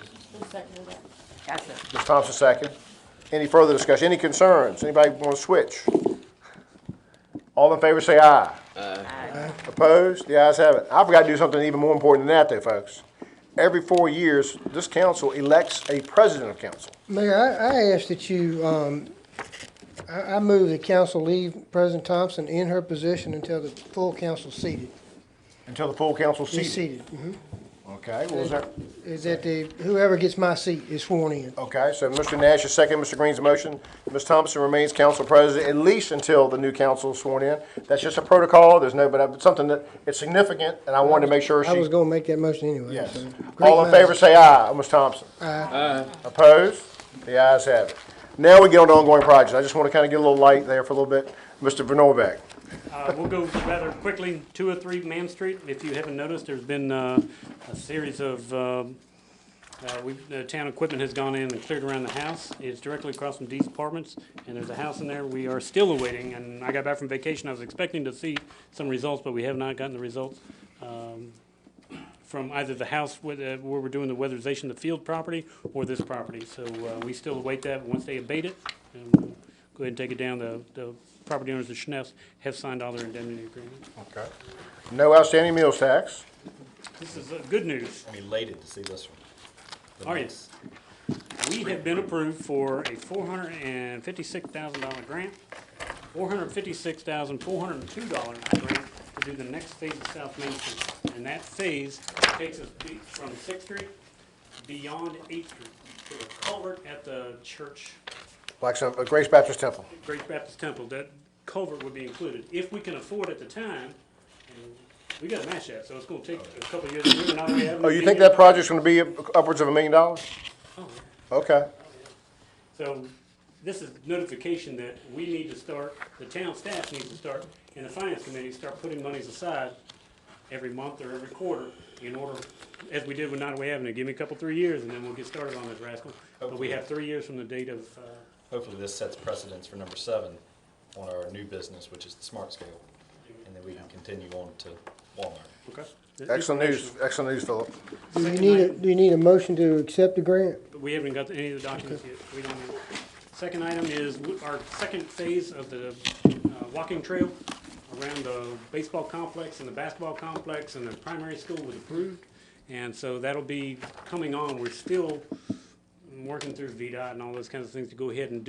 J: I said.
B: Ms. Thompson, second. Any further discussion? Any concerns? Anybody want to switch? All in favor say aye.
J: Aye.
B: Opposed? The ayes have it. I forgot to do something even more important than that, though, folks. Every 4 years, this council elects a president of council.
D: Mayor, I ask that you, I move that council leave President Thompson in her position until the full council's seated.
B: Until the full council
D: Is
B: seated.
D: seated. Mhm.
B: Okay, well, is there,
D: Is that whoever gets my seat is sworn in.
B: okay, so Mr. Nash is second, Mr. Green's motion. Ms. Thompson remains council president at least until the new council is sworn in. That's just a protocol, there's no, but it's something that, it's significant, and I wanted to make sure
D: I was
B: she,
D: gonna make that motion anyway.
B: yes.
D: so. Great
B: All in
D: minds.
B: favor say aye, Ms. Thompson.
J: Aye.
B: Opposed? The ayes have it. Now we get on to ongoing projects. I just want to kind of get a little light there for a little bit. Mr. Vernorbek.
C: We'll go rather quickly, 203 Man Street. If you haven't noticed, there's been a series of, the town equipment has gone in and cleared around the house. It's directly across from Dee's Apartments, and there's a house in there. We are still awaiting, and I got back from vacation. I was expecting to see some results, but we have not gotten the results from either the house where we're doing the weatherization of the field property or this property. So we still await that. Once they abate it, and we'll go ahead and take it down. The property owners of Schneff's have signed all their indemnity agreements.
B: Okay. No outstanding meals tax.
C: This is good news.
E: I'm elated to see this one. The
C: Are you?
E: next-
C: We have been approved for a $456,000 grant, $456,402 grant to do the next phase of South Main Street. And that phase takes us from 6th Street beyond 8th Street to the culvert at the church,
B: Grace Baptist Temple.
C: Grace Baptist Temple. That culvert would be included. If we can afford at the time, and we gotta match that, so it's gonna take a couple of years. We're not gonna have
B: Oh, you think that project's going to be upwards of $1 million?
C: Oh,
B: Okay.
C: So this is notification that we need to start, the town staff needs to start, and the finance committee start putting monies aside every month or every quarter in order, as we did with Nottaway Avenue, give me a couple, 3 years, and then we'll get started on this rascal. But we have 3 years from the date of,
E: Hopefully this sets precedence for number 7 on our new business, which is the Smart Scale. And then we can continue on to Walmart.
C: okay?
B: Excellent news, Philip.
D: Do you need a motion to accept the grant?
C: We haven't got any of the documents yet. We don't know. Second item is our second phase of the walking trail around the baseball complex and the basketball complex and the primary school was approved. And so that'll be coming on. We're still working through VDOT and all those kinds of things to go ahead and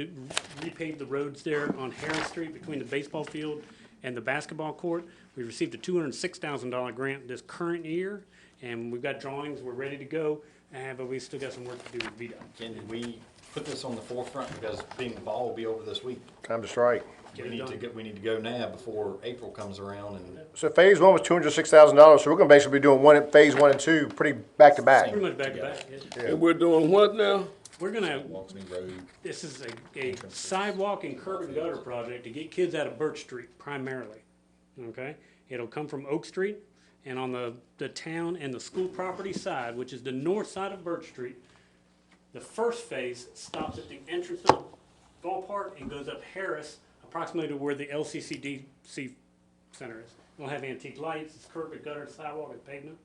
C: repave the roads there on Harris Street between the baseball field and the basketball court. We received a $206,000 grant this current year, and we've got drawings. We're ready to go, but we still got some work to do with VDOT.
E: Can we put this on the forefront because being the ball will be over this week?
B: Time to strike.
E: We need to go now before April comes around and
B: So phase 1 was $206,000, so we're going to basically be doing phase 1 and 2 pretty back to back.
C: Pretty much back to back, yes.
I: And we're doing what now?
C: we're gonna,
E: Walks me road.
C: this is a sidewalk and curb and gutter project to get kids out of Birch Street primarily, okay? It'll come from Oak Street, and on the town and the school property side, which is the north side of Birch Street, the first phase stops at the entrance of the ballpark and goes up Harris, approximately to where the LCCDC center is. It'll have antique lights, it's curb and gutter, sidewalk and pavement,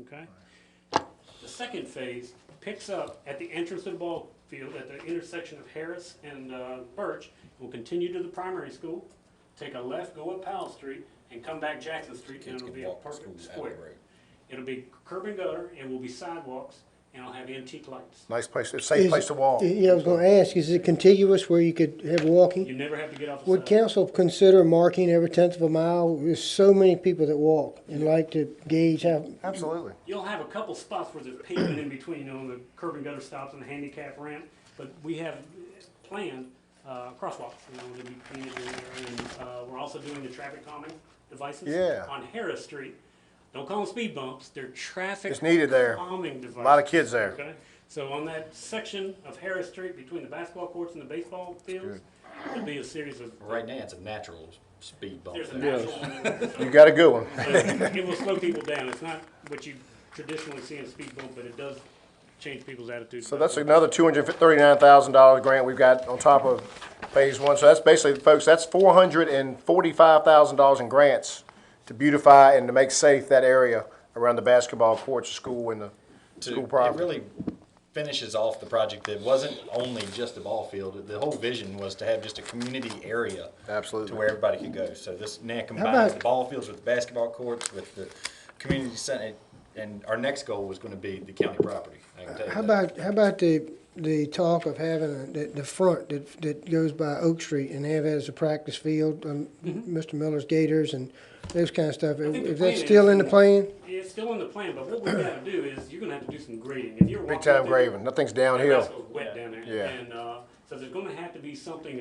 C: okay? The second phase picks up at the entrance of the ball field at the intersection of Harris and Birch. Will continue to the primary school, take a left, go up Powell Street, and come back Jackson Street, and
E: Kids
C: it'll
E: can
C: be a
E: walk to
C: perfect
E: school out of the
C: square.
E: road.
C: It'll be curb and gutter, it will be sidewalks, and it'll have antique lights.
B: Nice place, a safe place to walk.
D: Yeah, I was gonna ask, is it contiguous where you could have walking?
C: You never have to get off the
D: Would
C: sidewalk.
D: council consider marking every 1/10 of a mile? There's so many people that walk and like to gauge how,
B: Absolutely.
C: You'll have a couple spots where there's pavement in between, you know, the curb and gutter stops and the handicap ramp, but we have planned crosswalks, you know, to be painted in there, and we're also doing the traffic calming devices
B: Yeah.
C: on Harris Street. Don't call them speed bumps, they're traffic
B: It's needed there.
C: calming devices.
B: A lot of kids there.
C: Okay, so on that section of Harris Street between the basketball courts and the baseball fields, there'll be a series of,
E: Right now, it's a natural speed bump.
C: there's a
E: there.
C: natural one there.
B: You got a good one.
C: But it will slow people down. It's not what you traditionally see in a speed bump, but it does change people's attitudes.
B: So that's another $239,000 grant we've got on top of phase one. So that's basically, folks, that's $445,000 in grants to beautify and to make safe that area around the basketball courts, school, and the school
E: It
B: property.
E: really finishes off the project that wasn't only just a ball field. The whole vision was to have just a community area
B: Absolutely.
E: to where everybody could go. So this now combines
D: about-
E: the ball fields with the basketball courts, with the community center. And our next goal was going to be the county property. I can tell you
D: how
E: that.
D: about the talk of having the front that goes by Oak Street and have it as a practice field, Mr. Miller's Gators and those kind of stuff?
C: think the
D: Is
C: plan
D: that still in the
C: is-
D: plan?
C: It's still in the plan, but what we gotta do is, you're gonna have to do some grading. If you're walking
B: Big time
C: up there,
B: grading. Nothing's
C: that
B: downhill.
C: grass goes wet down there.
B: Yeah.
C: And, so there's gonna have to be something